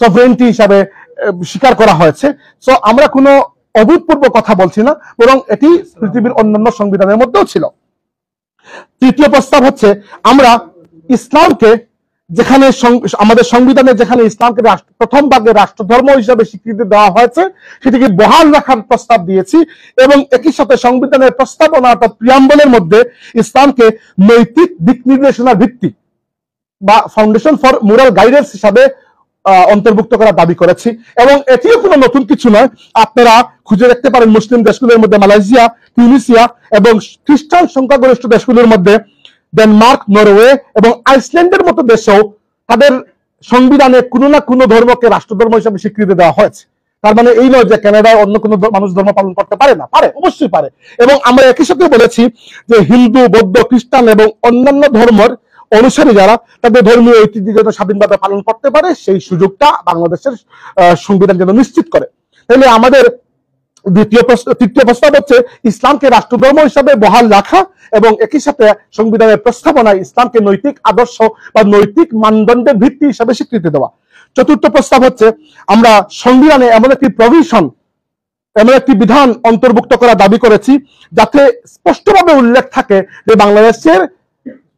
[SPEAKER 1] সভরেন্টি হিসাবে স্বীকার করা হয়েছে। সো আমরা কোনো অভূতপূর্ব কথা বলছি না, বরং এটি পৃথিবীর অন্যান্য সংবিধানের মধ্যেও ছিল। তৃতীয় প্রস্তাব হচ্ছে আমরা ইসলামকে, যেখানে আমাদের সংবিধানে যেখানে ইসলামকে প্রথম ভাগে রাষ্ট্রধর্ম হিসেবে স্বীকৃতি দেওয়া হয়েছে সেটিকে বহাল রাখার প্রস্তাব দিয়েছি, এবং একই সাথে সংবিধানের প্রস্তাবনা অর্থাৎ প্রিয়াম্বলের মধ্যে ইসলামকে নৈতিক দিক নির্দেশনার ভিত্তি বা ফাউন্ডেশন ফর মোরাল গাইডেন্স হিসাবে অন্তর্ভুক্ত করার দাবি করেছি। এবং এটিও কোনো নতুন কিছু নয়, আপনারা খুঁজে দেখতে পারেন মুসলিম দেশগুলোর মধ্যে মালয়েশিয়া, তিউনিসিয়া এবং খ্রিস্টান সংখ্যাগরিষ্ঠ দেশগুলোর মধ্যে ডেনমার্ক, নরওয়ে এবং আইসল্যান্ডের মতো দেশেও তাদের সংবিধানে কোনো না কোনো ধর্মকে রাষ্ট্রধর্ম হিসেবে স্বীকৃতি দেওয়া হয়েছে। তার মানে এই নয় যে কানাডায় অন্য কোনো মানুষ ধর্ম পালন করতে পারে না, পারে, অবশ্যই পারে। এবং আমরা একই সাথে বলেছি যে হিন্দু, বৌদ্ধ, খ্রিস্টান এবং অন্যান্য ধর্মের অনুসারী যারা তাদের ধর্মীয় ঐতিহ্য যাতে স্বাধীনভাবে পালন করতে পারে সেই সুযোগটা বাংলাদেশের সংবিধান যেন নিশ্চিত করে। তাহলে আমাদের তৃতীয় প্রস্তাব হচ্ছে ইসলামকে রাষ্ট্রধর্ম হিসাবে বহাল রাখা এবং একই সাথে সংবিধানের প্রস্তাবনায় ইসলামকে নৈতিক আদর্শ বা নৈতিক মানদণ্ডের ভিত্তি হিসাবে স্বীকৃতি দেওয়া। চতুর্থ প্রস্তাব হচ্ছে আমরা সংবিধানে এমন একটি প্রভিশন, এমন একটি বিধান অন্তর্ভুক্ত করার দাবি করেছি যাতে স্পষ্টভাবে উল্লেখ থাকে যে বাংলাদেশের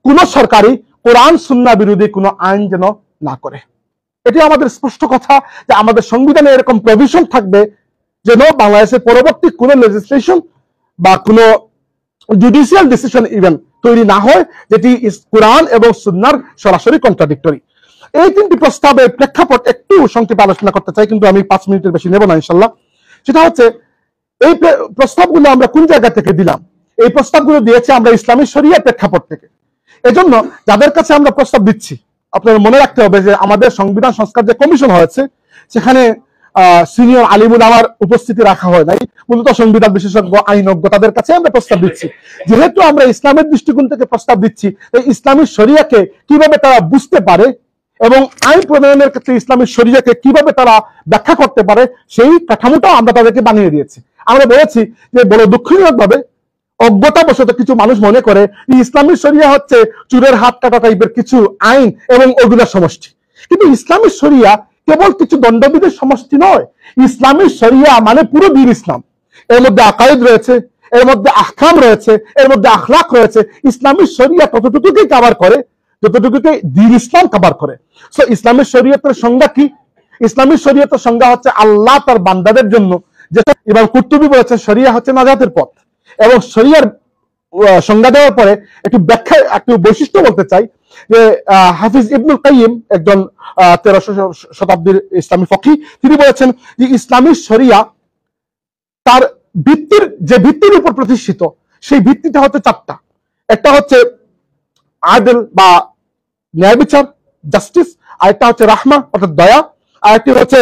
[SPEAKER 1] কোন সরকারি কোরআন সুন্নাহ বিরোধী কোনো আইন যেন না করে। এটি আমাদের স্পষ্ট কথা যে আমাদের সংবিধানে এরকম প্রভিশন থাকবে যেন বাংলাদেশের পরবর্তী কোন লেজিসলেশন বা কোন জুডিশিয়াল ডিসিশন ইভেন তৈরি না হয় যেটি কোরআন এবং সুন্নাহর সরাসরি কন্ট্রাডিক্টরি। এই তিনটি প্রস্তাবের প্রেক্ষাপট একটু সংক্ষেপে আলোচনা করতে চাই, কিন্তু আমি 5 মিনিটের বেশি নেব না ইনশাল্লাহ। সেটা হচ্ছে এই প্রস্তাবগুলো আমরা কোন জায়গা থেকে দিলাম? এই প্রস্তাবগুলো দিয়েছে আমরা ইসলামী শরিয়ার প্রেক্ষাপট থেকে। এজন্য যাদের কাছে আমরা প্রস্তাব দিচ্ছি আপনাদের মনে রাখতে হবে যে আমাদের সংবিধান সংস্কার যে কমিশন হয়েছে সেখানে সিনিয়র আলিমুল আমার উপস্থিতি রাখা হয় নাই, মূলত সংবিধান বিশেষজ্ঞ, আইনজ্ঞ, তাদের কাছে আমরা প্রস্তাব দিচ্ছি। যেহেতু আমরা ইসলামের দৃষ্টিকোণ থেকে প্রস্তাব দিচ্ছি, এই ইসলামী শরিয়াকে কিভাবে তারা বুঝতে পারে এবং আইন প্রণয়নের ক্ষেত্রে ইসলামী শরিয়াকে কিভাবে তারা ব্যাখ্যা করতে পারে সেই কাঠামোটাও আমরা তাদেরকে বানিয়ে দিয়েছি। আমরা বলেছি যে বড় দুঃখজনক ভাবে অজ্ঞতাবশত কিছু মানুষ মনে করে ইসলামী শরিয়া হচ্ছে চুরের হাত কাটা টাইপের কিছু আইন এবং ওগুলোর সমষ্টি, কিন্তু ইসলামী শরিয়া কেবল কিছু দণ্ডবিধির সমষ্টি নয়। ইসলামী শরিয়া মানে পুরো দ্বীন ইসলাম। এর মধ্যে আকায়েদ রয়েছে, এর মধ্যে আহকাম রয়েছে, এর মধ্যে আখলাক রয়েছে। ইসলামী শরিয়া ততটুকুকেই কভার করে যতটুকুকে দ্বীন ইসলাম কভার করে। সো ইসলামী শরিয়তের সংজ্ঞা কি? ইসলামী শরিয়তের সংজ্ঞা হচ্ছে আল্লাহ তার বান্দাদের জন্য, যেটা ইমাম কুরতুবী বলেছেন শরিয়া হচ্ছে নাজাতের পথ। এবং শরিয়ার সংজ্ঞা দেওয়ার পরে একটু ব্যাখ্যা, একটু বৈশিষ্ট্য বলতে চাই যে হাফিজ ইবনুল কাইয়িম একজন 1300 শতাব্দীর ইসলামী ফকি, তিনি বলেছেন যে ইসলামী শরিয়া তার ভিত্তির উপর প্রতিষ্ঠিত, সেই ভিত্তিটা হচ্ছে 4টা। একটা হচ্ছে আদল বা ন্যায় বিচার, জাস্টিস, আরেকটা হচ্ছে রাহমা অর্থাৎ দয়া, আরেকটি হচ্ছে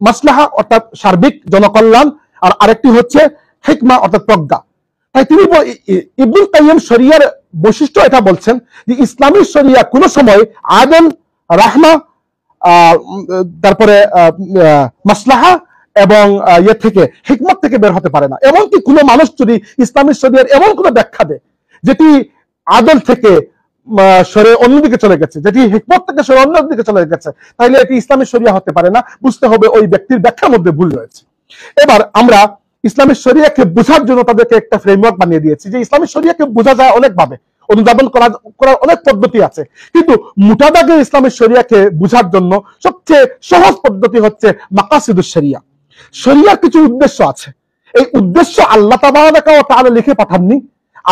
[SPEAKER 1] মাসলাহা অর্থাৎ সার্বিক জনকল্যাণ, আর আরেকটি হচ্ছে হিকমা অর্থাৎ প্রজ্ঞা। তাই তিনি ইবনুল কাইয়িম শরিয়ার বৈশিষ্ট্য এটা বলছেন যে ইসলামী শরিয়া কোন সময় আদল, রাহমা, তারপরে মাসলাহা এবং ইয়ে থেকে হিকমত থেকে বের হতে পারে না। এমনকি কোন মানুষ যদি ইসলামী শরিয়ার এমন কোন ব্যাখ্যা দেয় যেটি আদল থেকে সরে অন্যদিকে চলে গেছে, যেটি হিকমত থেকে সরে অন্যদিকে চলে গেছে, তাহলে এটি ইসলামী শরিয়া হতে পারে না। বুঝতে হবে ওই ব্যক্তির ব্যাখ্যার মধ্যে ভুল রয়েছে। এবার আমরা ইসলামী শরিয়াকে বোঝার জন্য তাদেরকে একটা ফ্রেমওয়ার্ক বানিয়ে দিয়েছি যে ইসলামী শরিয়াকে বোঝা যায় অনেকভাবে, অনুধাবন করার অনেক পদ্ধতি আছে, কিন্তু মোটা দাগে ইসলামী শরিয়াকে বোঝার জন্য সবচেয়ে সহজ পদ্ধতি হচ্ছে মাকাসিদুশ শরিয়া। শরিয়ার কিছু উদ্দেশ্য আছে, এই উদ্দেশ্য আল্লাহ তাবারাকা ওয়া তাআলা লিখে পাঠাননি,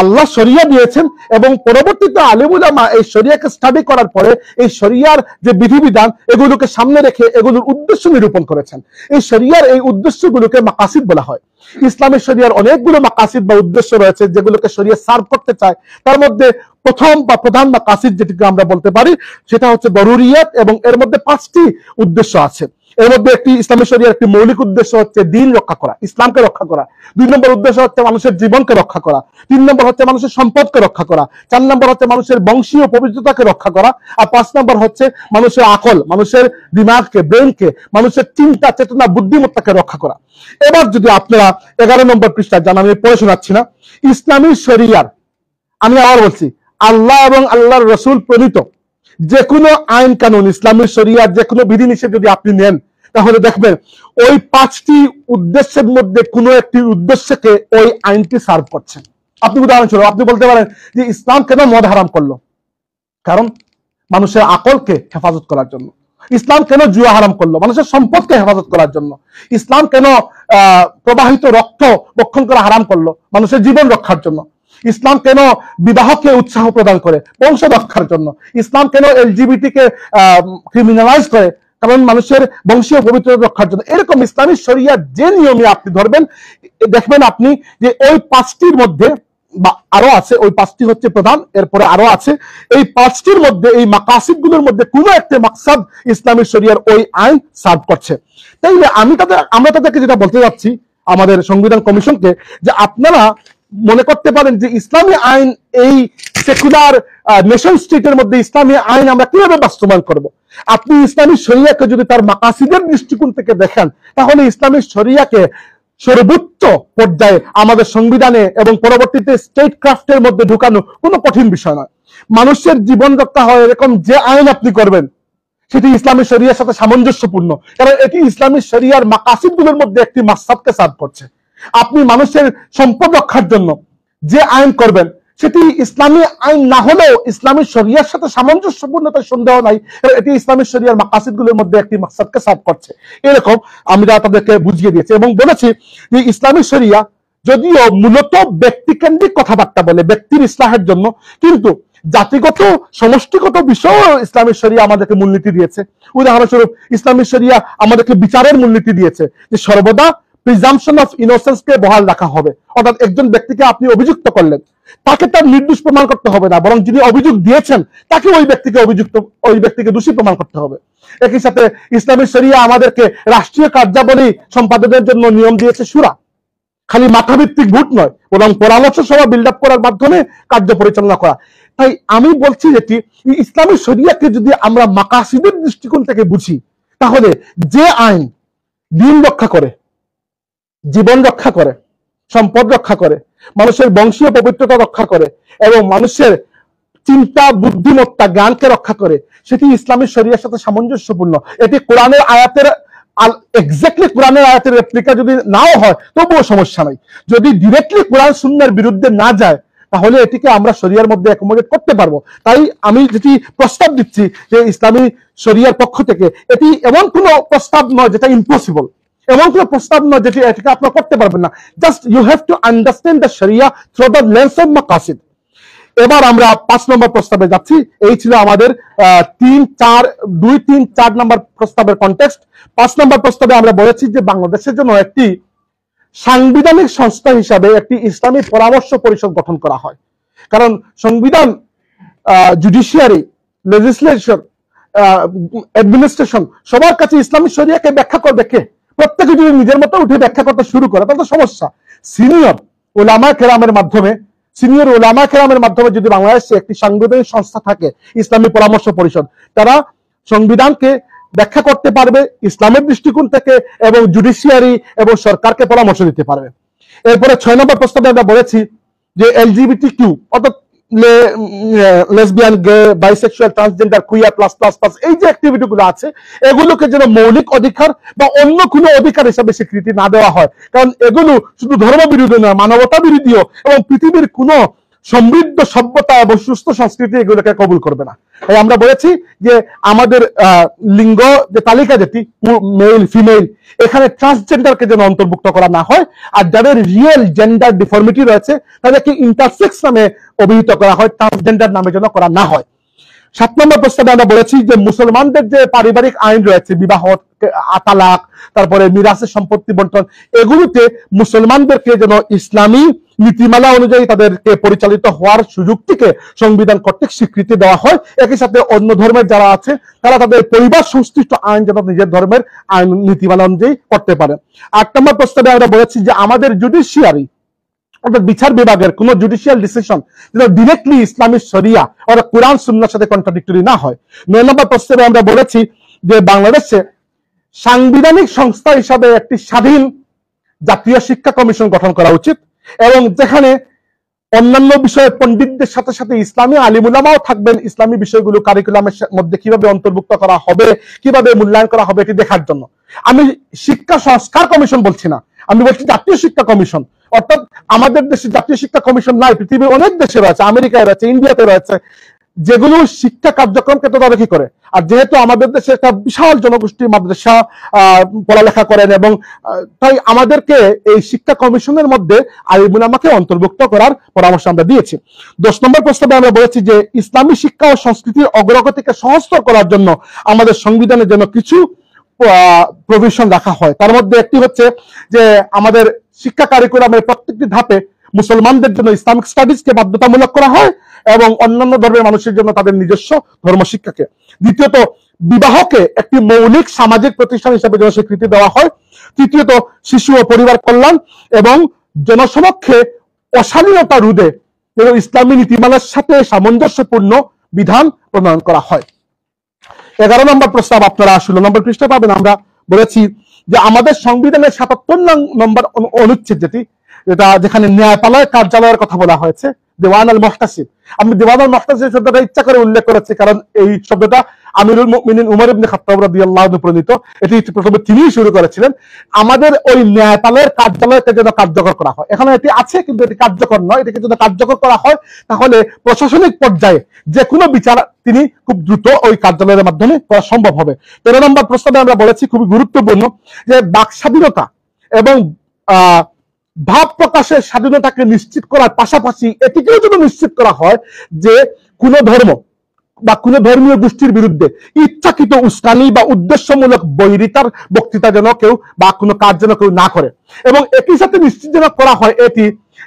[SPEAKER 1] আল্লাহ শরিয়া দিয়েছেন এবং পরবর্তীতে আলেম উলামা এই শরিয়াকে স্টাডি করার পরে এই শরিয়ার যে বিধিবিধান এগুলোকে সামনে রেখে এগুলোর উদ্দেশ্য নিরূপণ করেছেন। এই শরিয়ার এই উদ্দেশ্যগুলোকে মাকাসিদ বলা হয়। ইসলামের শরিয়ার অনেকগুলো মাকাসিদ বা উদ্দেশ্য রয়েছে যেগুলোকে শরিয়া সার্ভ করতে চায়। তার মধ্যে প্রথম বা প্রধান মাকাসিদ যেটিকে আমরা বলতে পারি সেটা হচ্ছে দরুরিয়াত, এবং এর মধ্যে 5টি উদ্দেশ্য আছে। এর মধ্যে একটি ইসলামী শরিয়ার একটি মৌলিক উদ্দেশ্য হচ্ছে দিন রক্ষা করা, ইসলামকে রক্ষা করা। 2 নম্বর উদ্দেশ্য হচ্ছে মানুষের জীবনকে রক্ষা করা। 3 নম্বর হচ্ছে মানুষের সম্পদকে রক্ষা করা। 4 নম্বর হচ্ছে মানুষের বংশীয় পবিত্রতাকে রক্ষা করা। আর 5 নম্বর হচ্ছে মানুষের আকল, মানুষের দিমাগকে, ব্রেনকে, মানুষের চিন্তা চেতনা বুদ্ধিমত্তাকে রক্ষা করা। এবার যদি আপনারা 11 নম্বর পৃষ্ঠা যান, আমি পড়ে শোনাচ্ছি না, ইসলামী শরিয়ার, আমি আবার বলছি, আল্লাহ এবং আল্লাহর রসুল প্রণীত যে কোনো আইন কানুন, ইসলামী শরিয়ার যে কোনো বিধিনিষেধ যদি আপনি নেন, তাহলে দেখবেন ওই 5টি উদ্দেশ্যের মধ্যে কোনো একটি উদ্দেশ্যকে ওই আইনটি সার্ভ করছে। আপনি উদাহরণস্বরূপ আপনি বলতে পারেন যে ইসলাম কেন মদ হারাম করলো? কারণ মানুষের আকলকে হেফাজত করার জন্য। ইসলাম কেন জুয়া হারাম করলো? মানুষের সম্পদকে হেফাজত করার জন্য। ইসলাম কেন প্রবাহিত রক্ত বক্ষণ করা হারাম করলো? মানুষের জীবন রক্ষার জন্য। ইসলাম কেন বিবাহকে উৎসাহ প্রদান করে? বংশ রক্ষার জন্য। ইসলাম কেন এলজিবিটি কে ক্রিমিনালাইজ করে? কারণ মানুষের বংশীয় পবিত্রতা রক্ষার জন্য। এরকম ইসলামী শরিয়ার যে নিয়মে আপনি ধরবেন, দেখবেন আপনি যে ওই 5টির মধ্যে, বা আরো আছে, ওই 5টি হচ্ছে প্রধান, এরপরে আরো আছে, এই 5টির মধ্যে, এই মাকাসিদ গুলোর মধ্যে কোনো একটা মাকসাদ ইসলামী শরিয়ার ওই আইন সার্ভ করছে। তাইলে আমরা তাদেরকে যেটা বলতে যাচ্ছি, আমাদের সংবিধান কমিশনকে, যে আপনারা মনে করতে পারেন যে ইসলামী আইন, এই সেকুলার নেশন স্টেটের মধ্যে ইসলামী আইন আমরা কিভাবে বাস্তবায়ন করব? আপনি ইসলামী শরিয়াকে যদি তার মাকাসিদের দৃষ্টিকোণ থেকে দেখেন, তাহলে ইসলামী শরিয়াকে সর্বোচ্চ পর্যায়ে আমাদের সংবিধানে এবং পরবর্তীতে স্টেট ক্রাফটের মধ্যে ঢুকানো কোনো কঠিন বিষয় নয়। মানুষের জীবন রক্ষা হয় এরকম যে আইন আপনি করবেন, সেটি ইসলামী শরিয়ার সাথে সামঞ্জস্যপূর্ণ, কারণ এটি ইসলামী শরিয়ার মাকাসিদগুলোর মধ্যে একটি মাকসাদকে সার্ভ করছে। আপনি মানুষের সম্পদ রক্ষার জন্য যে আইন করবেন, সেটি ইসলামী আইন না হলেও ইসলামী শরিয়ার সাথে সামঞ্জস্যপূর্ণতার সন্দেহ নাই, এটি ইসলামী শরিয়ার মাকাসিদগুলোর মধ্যে একটি মাকসাদকে সার্ভ করছে। এরকম আমরা তাদেরকে বুঝিয়ে দিয়েছি এবং বলেছি যে ইসলামী শরিয়া যদিও মূলত ব্যক্তিকেন্দ্রিক কথাবার্তা বলে, ব্যক্তির ইসলাহের জন্য, কিন্তু জাতিগত সমষ্টিগত বিষয়ও ইসলামী শরিয়া আমাদেরকে মূলনীতি দিয়েছে। উদাহরণস্বরূপ ইসলামী শরিয়া আমাদেরকে বিচারের মূলনীতি দিয়েছে যে সর্বদা প্রিজাম্পশন অফ ইনোসেন্স কে বহাল রাখা হবে। অর্থাৎ একজন ব্যক্তিকে আপনি অভিযুক্ত করলেন, তাকে তার নির্দোষ প্রমাণ করতে হবে না, বরং যিনি অভিযোগ দিয়েছেন তাকে ওই ব্যক্তিকে দোষী প্রমাণ করতে হবে। একই সাথে ইসলামী শরিয়া আমাদেরকে রাষ্ট্রীয় কার্যাবলী সম্পাদনের জন্য নিয়ম দিয়েছে শুরা। খালি মাথাভিত্তিক ভোট নয়, বরং পরামর্শ সভা বিল্ড আপ করার মাধ্যমে কার্য পরিচালনা করা। তাই আমি বলছি যেটি ইসলামী শরিয়াকে যদি আমরা মাকাসিদের দৃষ্টিকোণ থেকে বুঝি, তাহলে যে আইন দিন রক্ষা করে, জীবন রক্ষা করে, সম্পদ রক্ষা করে, মানুষের বংশীয় পবিত্রতা রক্ষা করে এবং মানুষের চিন্তা বুদ্ধিমত্তা জ্ঞানকে রক্ষা করে, সেটি ইসলামী শরিয়ার সাথে সামঞ্জস্যপূর্ণ। এটি কোরআনের আয়াতের এক্স্যাক্টলি কোরআনের আয়াতের রেপ্লিকা যদি নাও হয় তবুও সমস্যা নাই। যদি ডিরেক্টলি কোরআন সুন্নাহর বিরুদ্ধে না যায়, তাহলে এটিকে আমরা শরিয়ার মধ্যে অ্যাকোমোডেট করতে পারবো। তাই আমি যেটি প্রস্তাব দিচ্ছি যে ইসলামী শরিয়ার পক্ষ থেকে, এটি এমন কোনো প্রস্তাব নয় যেটা ইম্পসিবল, এমন কোনো প্রস্তাব নয় যেটি এটাকে আপনারা করতে পারবেন না। Just you have to understand the sharia through the lens of মাকাসিদ। এবার আমরা 5 নম্বর প্রস্তাবে যাচ্ছি। এই ছিল আমাদের 2, 3, 4 নম্বর প্রস্তাবের কনটেক্সট। 5 নম্বর প্রস্তাবে আমরা বলেছি যে বাংলাদেশের জন্য একটি সাংবিধানিক সংস্থা হিসাবে একটি ইসলামী পরামর্শ পরিষদ গঠন করা হয়। কারণ সংবিধান, জুডিশিয়ারি, লেজিসলেশন, অ্যাডমিনিস্ট্রেশন সবার কাছে ইসলামী শরিয়াকে ব্যাখ্যা করবে কে? প্রত্যেকে যদি নিজের মতো উঠে ব্যাখ্যা করতে শুরু করে তাহলে তো সমস্যা। সিনিয়র ওলামা কেরামের মাধ্যমে যদি বাংলাদেশে একটি সাংবিধানিক সংস্থা থাকে, ইসলামী পরামর্শ পরিষদ, তারা সংবিধানকে ব্যাখ্যা করতে পারবে ইসলামের দৃষ্টিকোণ থেকে এবং জুডিশিয়ারি এবং সরকারকে পরামর্শ দিতে পারবে। এরপরে 6 নম্বর প্রস্তাবে আমরা বলেছি যে LGBTQ অর্থাৎ lesbian, gay, bisexual, transgender, queer plus plus plus, এই যে অ্যাক্টিভিটি গুলো আছে, এগুলোকে যেন মৌলিক অধিকার বা অন্য কোনো অধিকার হিসাবে স্বীকৃতি না দেওয়া হয়। কারণ এগুলো শুধু ধর্ম বিরোধী নয়, মানবতা বিরোধীও, এবং পৃথিবীর কোনো সমৃদ্ধ সভ্যতা এবং সুস্থ সংস্কৃতি এগুলোকে কবুল করবে না। তাই আমরা বলেছি যে আমাদের লিঙ্গ যে তালিকা, যেটি মেল ফিমেল, এখানে ট্রান্সজেন্ডারকে যেন অন্তর্ভুক্ত করা না হয়, আর যাদের রিয়েল জেন্ডার ডিফর্মিটি রয়েছে তাদেরকে ইন্টারসেক্স নামে অভিহিত করা হয়, ট্রান্সজেন্ডার নামে যেন করা না হয়। 7 নম্বর প্রস্তাবে আমরা বলেছি যে মুসলমানদের যে পারিবারিক আইন রয়েছে, বিবাহ, তালাক, তারপরে মিরাসের সম্পত্তি বন্টন, এগুলোতে মুসলমানদেরকে যেন ইসলামী নীতিমালা অনুযায়ী তাদেরকে পরিচালিত হওয়ার সুযোগটিকে সংবিধান কর্তৃক স্বীকৃতি দেওয়া হয়। একই সাথে অন্য ধর্মের যারা আছে তারা তাদের পরিবার সংশ্লিষ্ট আইন যেন নিজের ধর্মের আইন নীতিমালা অনুযায়ী করতে পারে। 8 নম্বর প্রস্তাবে আমরা বলেছি যে আমাদের জুডিশিয়ারি অর্থাৎ বিচার বিভাগের কোন জুডিশিয়াল ডিসিশন যেন ডিরেক্টলি ইসলামিক শরিয়া অর্থাৎ কোরআন সুন্নাহর সাথে কন্ট্রাডিক্টরি না হয়। 9 নম্বর প্রস্তাবে আমরা বলেছি যে বাংলাদেশে সাংবিধানিক সংস্থা হিসাবে একটি স্বাধীন জাতীয় শিক্ষা কমিশন গঠন করা উচিত এবং যেখানে অন্যান্য বিষয়ে পণ্ডিতদের সাথে সাথে ইসলামী আলিম উলামাও থাকবেন, ইসলামী বিষয়গুলো কারিকুলামের মধ্যে কিভাবে অন্তর্ভুক্ত করা হবে, কিভাবে মূল্যায়ন করা হবে এটি দেখার জন্য। আমি শিক্ষা সংস্কার কমিশন বলছি না, আমি বলছি জাতীয় শিক্ষা কমিশন। অর্থাৎ আমাদের দেশে জাতীয় শিক্ষা কমিশন নাই, পৃথিবীর অনেক দেশে রয়েছে, আমেরিকায় রয়েছে, ইন্ডিয়াতে রয়েছে, যেগুলো শিক্ষা কার্যক্রমকে তদারকি করে। আর যেহেতু আমাদের দেশে একটা বিশাল জনগোষ্ঠী মাদ্রাসা পড়ালেখা করেন এবং তাই আমাদেরকে এই শিক্ষা কমিশনের মধ্যে আলিম উলামাকে অন্তর্ভুক্ত করার পরামর্শ আমরা দিয়েছি। 10 নম্বর প্রস্তাবে আমরা বলেছি যে ইসলামী শিক্ষা ও সংস্কৃতির অগ্রগতিকে সহজতর করার জন্য আমাদের সংবিধানে যেন কিছু প্রভিশন রাখা হয়। তার মধ্যে একটি হচ্ছে যে আমাদের শিক্ষা কারিকুলামের প্রত্যেকটি ধাপে মুসলমানদের জন্য ইসলামিক স্টাডিজকে বাধ্যতামূলক করা হয় এবং অন্যান্য ধর্মের মানুষের জন্য তাদের নিজস্ব ধর্ম শিক্ষাকে। দ্বিতীয়ত, বিবাহকে একটি মৌলিক সামাজিক প্রতিষ্ঠান হিসেবে যেন স্বীকৃতি দেওয়া হয়। তৃতীয়ত, শিশু ও পরিবার কল্যাণ এবং জনসমক্ষে অশালীনতা রোধে ইসলামী নীতিমালার সাথে সামঞ্জস্যপূর্ণ বিধান প্রণয়ন করা হয়। 11 নম্বর প্রস্তাব আপনারা 16 নম্বর পৃষ্ঠা পাবেন। আমরা বলেছি যে আমাদের সংবিধানের 77 নম্বর অনুচ্ছেদ যেটা যেখানে ন্যায়পালয় কার্যালয়ের কথা বলা হয়েছে, দেওয়ান আল মুহতাসিব। আমি দেওয়ান আল মুহতাসিব শব্দটা ইচ্ছা করে উল্লেখ করেছি কারণ এই শব্দটা আমিরুল মুমিনিন উমর ইবনে খাত্তাব রাদিয়াল্লাহু আনহু প্রণীত, এটি প্রথমে তিনিই শুরু করেছিলেন। আমাদের ওই ন্যায়পালয়ের কার্যালয়কে যেন কার্যকর করা হয়, এখানে এটি আছে কিন্তু এটি কার্যকর নয়, এটিকে যদি কার্যকর করা হয় তাহলে প্রশাসনিক পর্যায়ে যে কোনো বিচার তিনি খুব দ্রুত ওই কার্যালয়ের মাধ্যমে করা সম্ভব হবে। 13 নম্বর প্রস্তাবে আমরা বলেছি খুবই গুরুত্বপূর্ণ যে বাক স্বাধীনতা এবং ভাব প্রকাশের স্বাধীনতাকে নিশ্চিত করার পাশাপাশি এটিকেও যদি নিশ্চিত করা হয় যে কোন ধর্ম বা কোন ধর্মীয় গোষ্ঠীর বিরুদ্ধে ইচ্ছাকৃত উস্কানি বা উদ্দেশ্যমূলক বৈরিতার বক্তৃতা যেন কেউ বা কোনো কাজ যেন কেউ না করে এবং একই সাথে নিশ্চিত যেন করা হয় এটি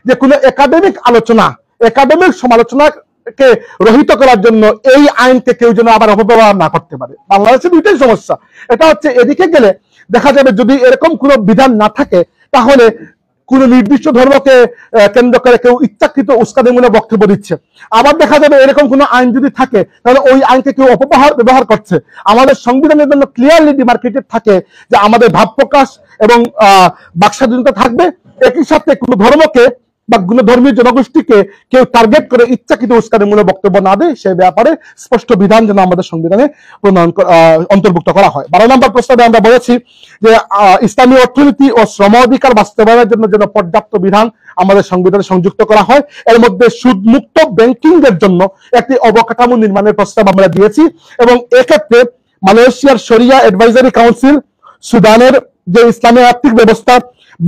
[SPEAKER 1] যে কোনো একাডেমিক আলোচনা, একাডেমিক সমালোচনাকে রহিত করার জন্য এই আইনকে কেউ যেন আবার অপব্যবহার না করতে পারে। বাংলাদেশে দুইটাই সমস্যা, এটা হচ্ছে এদিকে গেলে দেখা যাবে যদি এরকম কোনো বিধান না থাকে তাহলে কোন নির্দিষ্ট ধর্মকে কেন্দ্র করে কেউ ইচ্ছাকৃত উস্কানিমূলক বক্তব্য দিচ্ছে, আবার দেখা যাবে এরকম কোন আইন যদি থাকে তাহলে ওই আইনকে কেউ ব্যবহার করছে। আমাদের সংবিধানের জন্য ক্লিয়ারলি ডিমার্কেটেড থাকে যে আমাদের ভাব প্রকাশ এবং বাক স্বাধীনতা থাকবে, একই সাথে কোন ধর্মকে বা কোন ধর্মীয় জনগোষ্ঠীকে কেউ টার্গেট করে ইচ্ছাকৃত উস্কানিমূলক বক্তব্য না দেয় সে ব্যাপারে স্পষ্ট বিধান যেন আমাদের সংবিধানে অন্তর্ভুক্ত করা হয়। 12 নম্বর প্রস্তাবে আমরা বলেছি যে ইসলামী অর্থনীতি ও শ্রম অধিকার বাস্তবায়নের জন্য যেন পর্যাপ্ত বিধান আমাদের সংবিধানে সংযুক্ত করা হয়। এর মধ্যে সুদমুক্ত ব্যাংকিং এর জন্য একটি অবকাঠামো নির্মাণের প্রস্তাব আমরা দিয়েছি এবং এক্ষেত্রে মালয়েশিয়ার শরিয়া অ্যাডভাইজারি কাউন্সিল, সুদানের যে ইসলামী আর্থিক ব্যবস্থা,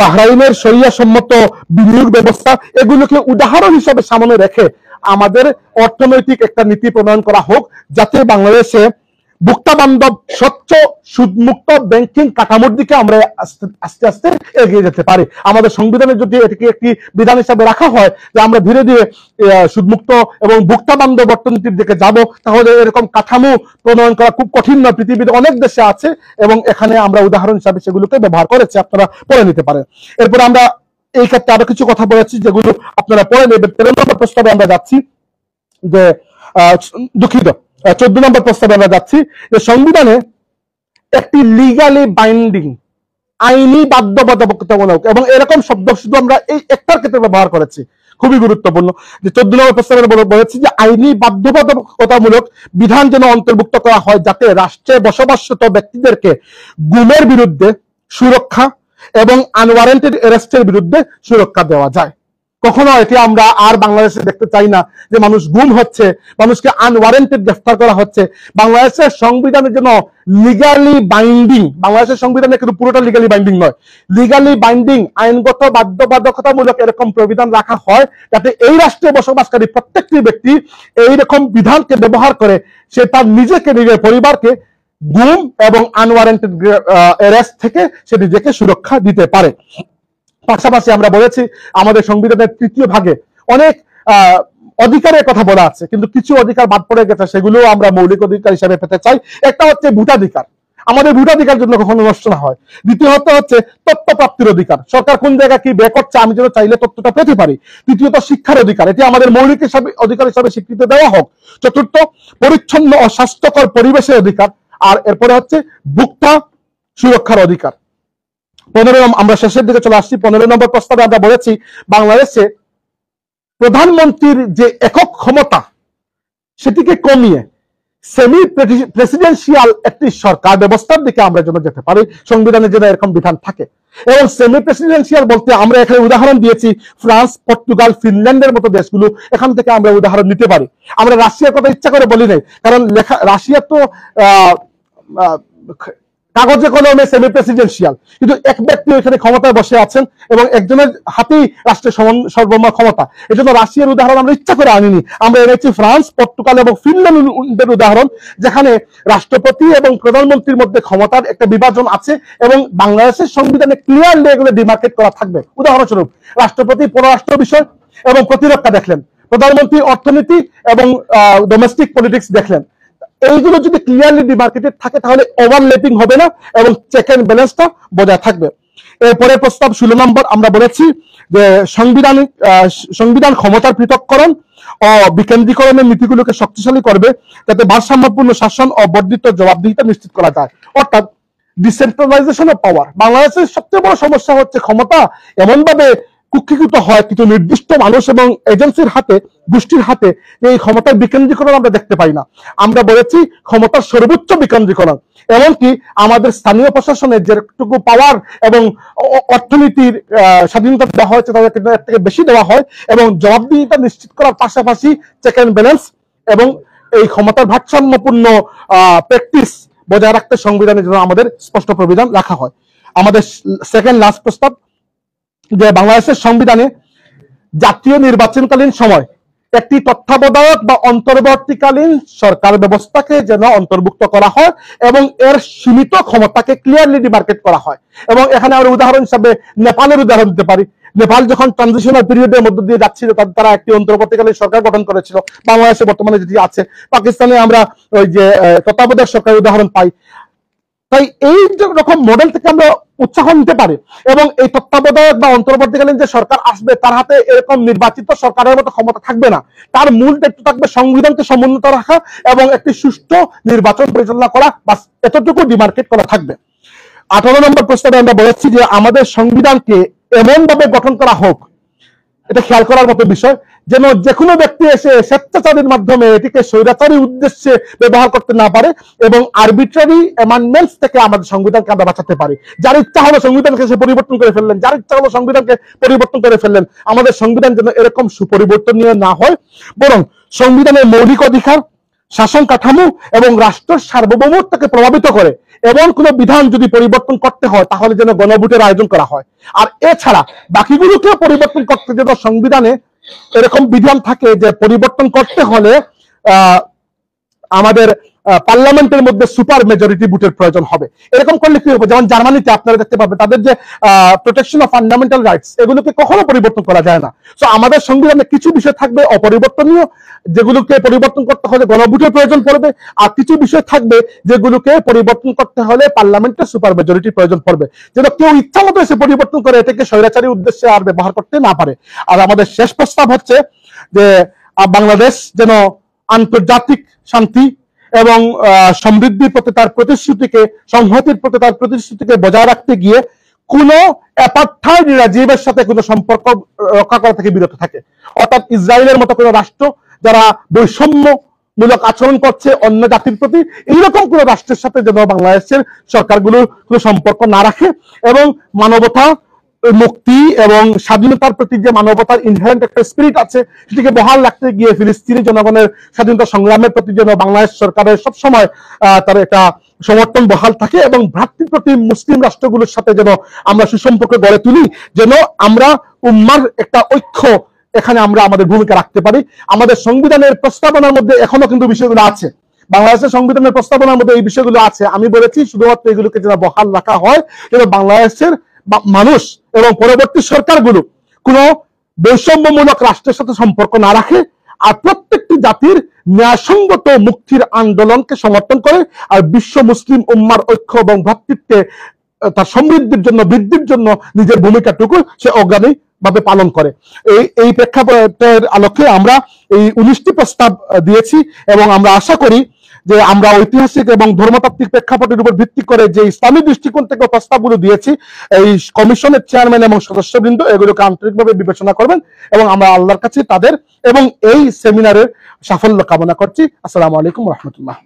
[SPEAKER 1] বাহরাইনের শরিয়া সম্মত বিনিয়োগ ব্যবস্থা এগুলোকে উদাহরণ হিসেবে সামনে রেখে আমাদের অর্থনৈতিক একটা নীতি প্রণয়ন করা হোক যাতে বাংলাদেশে ভোক্তা বান্ধব স্বচ্ছ সুদমুক্ত ব্যাংকিং কাঠামোর দিকে আমরা আস্তে আস্তে এগিয়ে যেতে পারি। আমাদের সংবিধানে যদি এটিকে একটি বিধান হিসাবে রাখা হয় যে আমরা ধীরে ধীরে সুদমুক্ত এবং ভোক্তা বান্ধব অর্থনীতির দিকে যাব তাহলে এরকম কাঠামো প্রণয়ন করা খুব কঠিন নয়, পৃথিবীর অনেক দেশে আছে এবং এখানে আমরা উদাহরণ হিসাবে সেগুলোকে ব্যবহার করেছি, আপনারা পড়ে নিতে পারেন। এরপর আমরা এই ক্ষেত্রে আরো কিছু কথা বলেছি যেগুলো আপনারা পড়ে নেবেন। 13 নম্বর প্রস্তাবে আমরা যাচ্ছি যে দুঃখিত 14 নম্বর প্রস্তাবে আমরা যাচ্ছি যে সংবিধানে একটি লিগালি বাইন্ডিং আইনি বাধ্যবাধকতামূলক এবং এরকম শব্দ শুধু আমরা এই একটার ক্ষেত্রে ব্যবহার করেছি, খুবই গুরুত্বপূর্ণ যে 14 নম্বর প্রস্তাবে বলেছি যে আইনি বাধ্যবাধকতামূলক বিধান যেন অন্তর্ভুক্ত করা হয় যাতে রাষ্ট্রে বসবাসরত ব্যক্তিদেরকে গুমের বিরুদ্ধে সুরক্ষা এবং আনওয়ারেন্টেড অ্যারেস্টের বিরুদ্ধে সুরক্ষা দেওয়া যায়। কখনো এটি আমরা আর বাংলাদেশে দেখতে চাই না যে মানুষ গুম হচ্ছে, মানুষকে আনওয়ারেন্টেড গ্রেফতার করা হচ্ছে। বাংলাদেশের সংবিধানের জন্য লিগালি বাইন্ডিং, বাংলাদেশের সংবিধানে কিন্তু পুরোটা লিগালি বাইন্ডিং নয়, লিগালি বাইন্ডিং আইনগত বাধ্যবাধকতামূলক এরকম প্রবিধান রাখা হয় যাতে এই রাষ্ট্রে বসবাসকারী প্রত্যেকটি ব্যক্তি এইরকম বিধানকে ব্যবহার করে সে তার নিজেকে, নিজের পরিবারকে গুম এবং আনওয়ারেন্টেড অ্যারেস্ট থেকে সে নিজেকে সুরক্ষা দিতে পারে। পাশাপাশি আমরা বলেছি আমাদের সংবিধানের 3য় ভাগে অনেক অধিকারের কথা বলা আছে, কিন্তু কিছু অধিকার বাদ পড়ে গেছে, সেগুলো আমরা মৌলিক অধিকার হিসেবে পেতে চাই। একটা হচ্ছে ভোটাধিকার, আমাদের ভোটাধিকার জন্য কখনো নষ্ট না হয়। দ্বিতীয়ত হচ্ছে তথ্য প্রাপ্তির অধিকার, সরকার কোন জায়গায় কি ব্যয় করছে আমি যেন চাইলে তথ্যটা পেতে পারি। তৃতীয়ত শিক্ষার অধিকার, এটি আমাদের মৌলিক অধিকার হিসাবে স্বীকৃতি দেওয়া হোক। চতুর্থ পরিচ্ছন্ন ও স্বাস্থ্যকর পরিবেশের অধিকার। আর এরপরে হচ্ছে ভোক্তা সুরক্ষার অধিকার। 15 আমরা শেষের দিকে চলে আসছি। 15 নম্বর প্রস্তাবে আমরা বলেছি বাংলাদেশে প্রধানমন্ত্রীর যে একক ক্ষমতা সেটিকে কমিয়ে সেমি প্রেসিডেন্সিয়াল একটি সরকার ব্যবস্থার দিকে আমরা যেন যেতে পারি, সংবিধানে যেন এরকম বিধান থাকে। এবং সেমি প্রেসিডেন্সিয়াল বলতে আমরা এখানে উদাহরণ দিয়েছি ফ্রান্স, পর্তুগাল, ফিনল্যান্ডের মতো দেশগুলো, এখান থেকে আমরা উদাহরণ নিতে পারি। আমরা রাশিয়ার কথা ইচ্ছা করে বলি নাই, কারণ রাশিয়া তো কাগজে কলমে সেমি প্রেসিডেন্সিয়াল, কিন্তু এক ব্যক্তি এখানে ক্ষমতায় বসে আছেন এবং একজনের হাতেই রাষ্ট্রের সর্বময় ক্ষমতা। এজন্য রাশিয়ার উদাহরণ আমরা ইচ্ছা করে আনিনি, আমরা এনেছি ফ্রান্স, পর্তুগাল এবং ফিনল্যান্ডের উদাহরণ, যেখানে রাষ্ট্রপতি এবং প্রধানমন্ত্রীর মধ্যে ক্ষমতার একটা বিভাজন আছে এবং বাংলাদেশের সংবিধানে ক্লিয়ারলি এগুলো ডিমার্কেট করা থাকবে। উদাহরণস্বরূপ রাষ্ট্রপতি পররাষ্ট্র বিষয় এবং প্রতিরক্ষা দেখলেন, প্রধানমন্ত্রী অর্থনীতি এবং ডোমেস্টিক পলিটিক্স দেখলেন। এইগুলো যদি ক্লিয়ারলি ডিমার্কেটেড থাকে তাহলে ওভারল্যাপিং হবে না এবং চেক এন্ড ব্যালেন্সটা বজায় থাকবে। এরপরে প্রস্তাব 16 নম্বর আমরা বলেছি যে সংবিধান ক্ষমতার পৃথককরণ ও বিকেন্দ্রীকরণের নীতিগুলোকে শক্তিশালী করবে, যাতে ভারসাম্যপূর্ণ শাসন ও বর্ধিত জবাবদিহিতা নিশ্চিত করা যায়। অর্থাৎ ডিসেন্ট্রালাইজেশন অফ পাওয়ার। বাংলাদেশের সবচেয়ে বড় সমস্যা হচ্ছে ক্ষমতা এমন ভাবে কুক্ষিগত হয় কিছু নির্দিষ্ট মানুষ এবং এজেন্সির হাতে, গোষ্ঠীর হাতে, এই ক্ষমতার বিকেন্দ্রীকরণ আমরা দেখতে পাই না। আমরা বলেছি ক্ষমতার সর্বোচ্চ বিকেন্দ্রীকরণ, এমনকি আমাদের স্থানীয় প্রশাসনের যেটুকু পাওয়ার এবং অর্থনীতির স্বাধীনতা দেওয়া হয়েছে তাদেরকে এর থেকে বেশি দেওয়া হয়, এবং জবাবদিহিতা নিশ্চিত করার পাশাপাশি চেক এন্ড ব্যালেন্স এবং এই ক্ষমতার ভারসাম্যপূর্ণ প্র্যাকটিস বজায় রাখতে সংবিধানের জন্য আমাদের স্পষ্ট প্রবিধান রাখা হয়। আমাদের সেকেন্ড লাস্ট প্রস্তাব যে বাংলাদেশের সংবিধানে জাতীয় নির্বাচনকালীন সময় একটি তত্ত্বাবধায়ক বা অন্তর্বর্তীকালীন সরকার ব্যবস্থাকে যেন অন্তর্ভুক্ত করা হয় এবং এর সীমিত ক্ষমতাকে ক্লিয়ারলি ডিমার্কেট করা হয়। এবং এখানে আমরা উদাহরণ হিসাবে নেপালের উদাহরণ দিতে পারি। নেপাল যখন ট্রানজিশনাল পিরিয়ডের মধ্য দিয়ে যাচ্ছিল তারা একটি অন্তর্বর্তীকালীন সরকার গঠন করেছিল, বাংলাদেশে বর্তমানে যেটি আছে। পাকিস্তানে আমরা ওই যে তত্ত্বাবধায়ক সরকারের উদাহরণ পাই। তাই এই রকম মডেল থেকে আমরা উৎসাহ নিতে পারি এবং এই তত্ত্বাবধায়ক বা অন্তর্বর্তীকালীন যে সরকার আসবে তার হাতে এরকম নির্বাচিত সরকারের মতো ক্ষমতা থাকবে না। তার মূল দায়িত্ব থাকবে সংবিধানকে সমুন্নত রাখা এবং একটি সুষ্ঠু নির্বাচন পরিচালনা করা, বাস এতটুকু ডিমার্কেট করা থাকবে। 18 নম্বর প্রস্তাবে আমরা বলেছি যে আমাদের সংবিধানকে এমন ভাবে গঠন করা হোক, এটা খেয়াল করার মতো বিষয়, যেন যে কোনো ব্যক্তি এসে স্বেচ্ছাচারের মাধ্যমে এটিকে স্বৈরাচারী উদ্দেশ্যে ব্যবহার করতে না পারে এবং আরবিট্রারি অ্যামেন্ডমেন্টস থেকে আমাদের সংবিধানকে আমরা বাঁচাতে পারি। যার ইচ্ছা হলো সংবিধানকে সে পরিবর্তন করে ফেললেন, যার ইচ্ছা হলো সংবিধানকে পরিবর্তন করে ফেললেন। আমাদের সংবিধান যেন এরকম সুপরিবর্তনীয় না হয়, বরং সংবিধানের মৌলিক অধিকার, শাসন কাঠামো এবং রাষ্ট্রের সার্বভৌমত্বকে প্রভাবিত করে এমন কোন বিধান যদি পরিবর্তন করতে হয় তাহলে যেন গণভোটের আয়োজন করা হয়। আর এছাড়া বাকিগুলোকে পরিবর্তন করতে যেন সংবিধানে এরকম বিধান থাকে যে পরিবর্তন করতে হলে আমাদের পার্লামেন্টের মধ্যে সুপার মেজরিটি ভোটের প্রয়োজন হবে। এরকম করলে কি হবে, যেমন জার্মানিতে আপনারা দেখতে পাবেন তাদের যে প্রোটেকশন অফ ফান্ডামেন্টাল রাইটস, এগুলোকে কখনো পরিবর্তন করা যায় না। সো আমাদের সংবিধানে কিছু বিষয় থাকবে অপরিবর্তনীয়, যেগুলোকে পরিবর্তন করতে হলে গণভোটের প্রয়োজন পড়বে, আর কিছু বিষয় থাকবে যেগুলোকে পরিবর্তন করতে হলে পার্লামেন্টের সুপার মেজরিটির প্রয়োজন পড়বে, যেন কেউ ইচ্ছা মতো এসে পরিবর্তন করে এটাকে স্বৈরাচারী উদ্দেশ্যে আর ব্যবহার করতে না পারে। আর আমাদের শেষ প্রস্তাব হচ্ছে যে বাংলাদেশ যেন আন্তর্জাতিক শান্তি এবং সমৃদ্ধির প্রতি তার প্রতিশ্রুতিকে, সংহতির প্রতি তার প্রতিশ্রুতিকে বজায় রাখতে গিয়ে কোন অ্যাপার্থাইড রেজিমের সাথে কোনো সম্পর্ক রক্ষা করা থেকে বিরত থাকে। অর্থাৎ ইসরায়েলের মতো কোনো রাষ্ট্র যারা বৈষম্যমূলক আচরণ করছে অন্য জাতির প্রতি, এইরকম কোন রাষ্ট্রের সাথে যেন বাংলাদেশের সরকারগুলো কোনো সম্পর্ক না রাখে এবং মানবতা, মুক্তি এবং স্বাধীনতার প্রতি যে মানবতার ইনহেরেন্ট একটা স্পিরিট আছে সেটিকে বহাল রাখতে গিয়ে ফিলিস্তিনি জনগণের স্বাধীনতা সংগ্রামের প্রতি যেন বাংলাদেশ সরকারের সবসময় তার একটা সমর্থন বহাল থাকে এবং ভ্রাতৃপ্রতি মুসলিম রাষ্ট্রগুলোর সাথে যেন আমরা সুসম্পর্ক গড়ে তুলি, যেন আমরা উম্মার একটা ঐক্য এখানে আমরা আমাদের ভূমিকা রাখতে পারি। আমাদের সংবিধানের প্রস্তাবনার মধ্যে এখনো কিন্তু বিষয়গুলো আছে, বাংলাদেশের সংবিধানের প্রস্তাবনার মধ্যে এই বিষয়গুলো আছে। আমি বলেছি শুধুমাত্র এগুলোকে যেন বহাল রাখা হয়, যেন বাংলাদেশের মানুষ এবং পরবর্তী সরকারগুলো কোনো বৈষম্যমূলক রাষ্ট্রের সাথে সম্পর্ক না রাখে, আর প্রত্যেকটি জাতির ন্যায়সঙ্গত মুক্তির আন্দোলনকে সমর্থন করে, আর বিশ্ব মুসলিম উম্মার ঐক্য এবং ভ্রাতৃত্বে তার সমৃদ্ধির জন্য, বৃদ্ধির জন্য নিজের ভূমিকাটুকু সে অগ্রণী ভাবে পালন করে। এই প্রেক্ষাপটের আলোকে আমরা এই 19টি প্রস্তাব দিয়েছি এবং আমরা আশা করি যে আমরা ঐতিহাসিক এবং ধর্মতাত্ত্বিক প্রেক্ষাপটের উপর ভিত্তি করে যে ইসলামী দৃষ্টিকোণ থেকে প্রস্তাবগুলো দিয়েছি, এই কমিশনের চেয়ারম্যান এবং সদস্যবৃন্দ এগুলোকে আন্তরিকভাবে বিবেচনা করবেন এবং আমরা আল্লাহর কাছে তাদের এবং এই সেমিনারের সাফল্য কামনা করছি। আসসালামু আলাইকুম ওয়া রাহমাতুল্লাহ।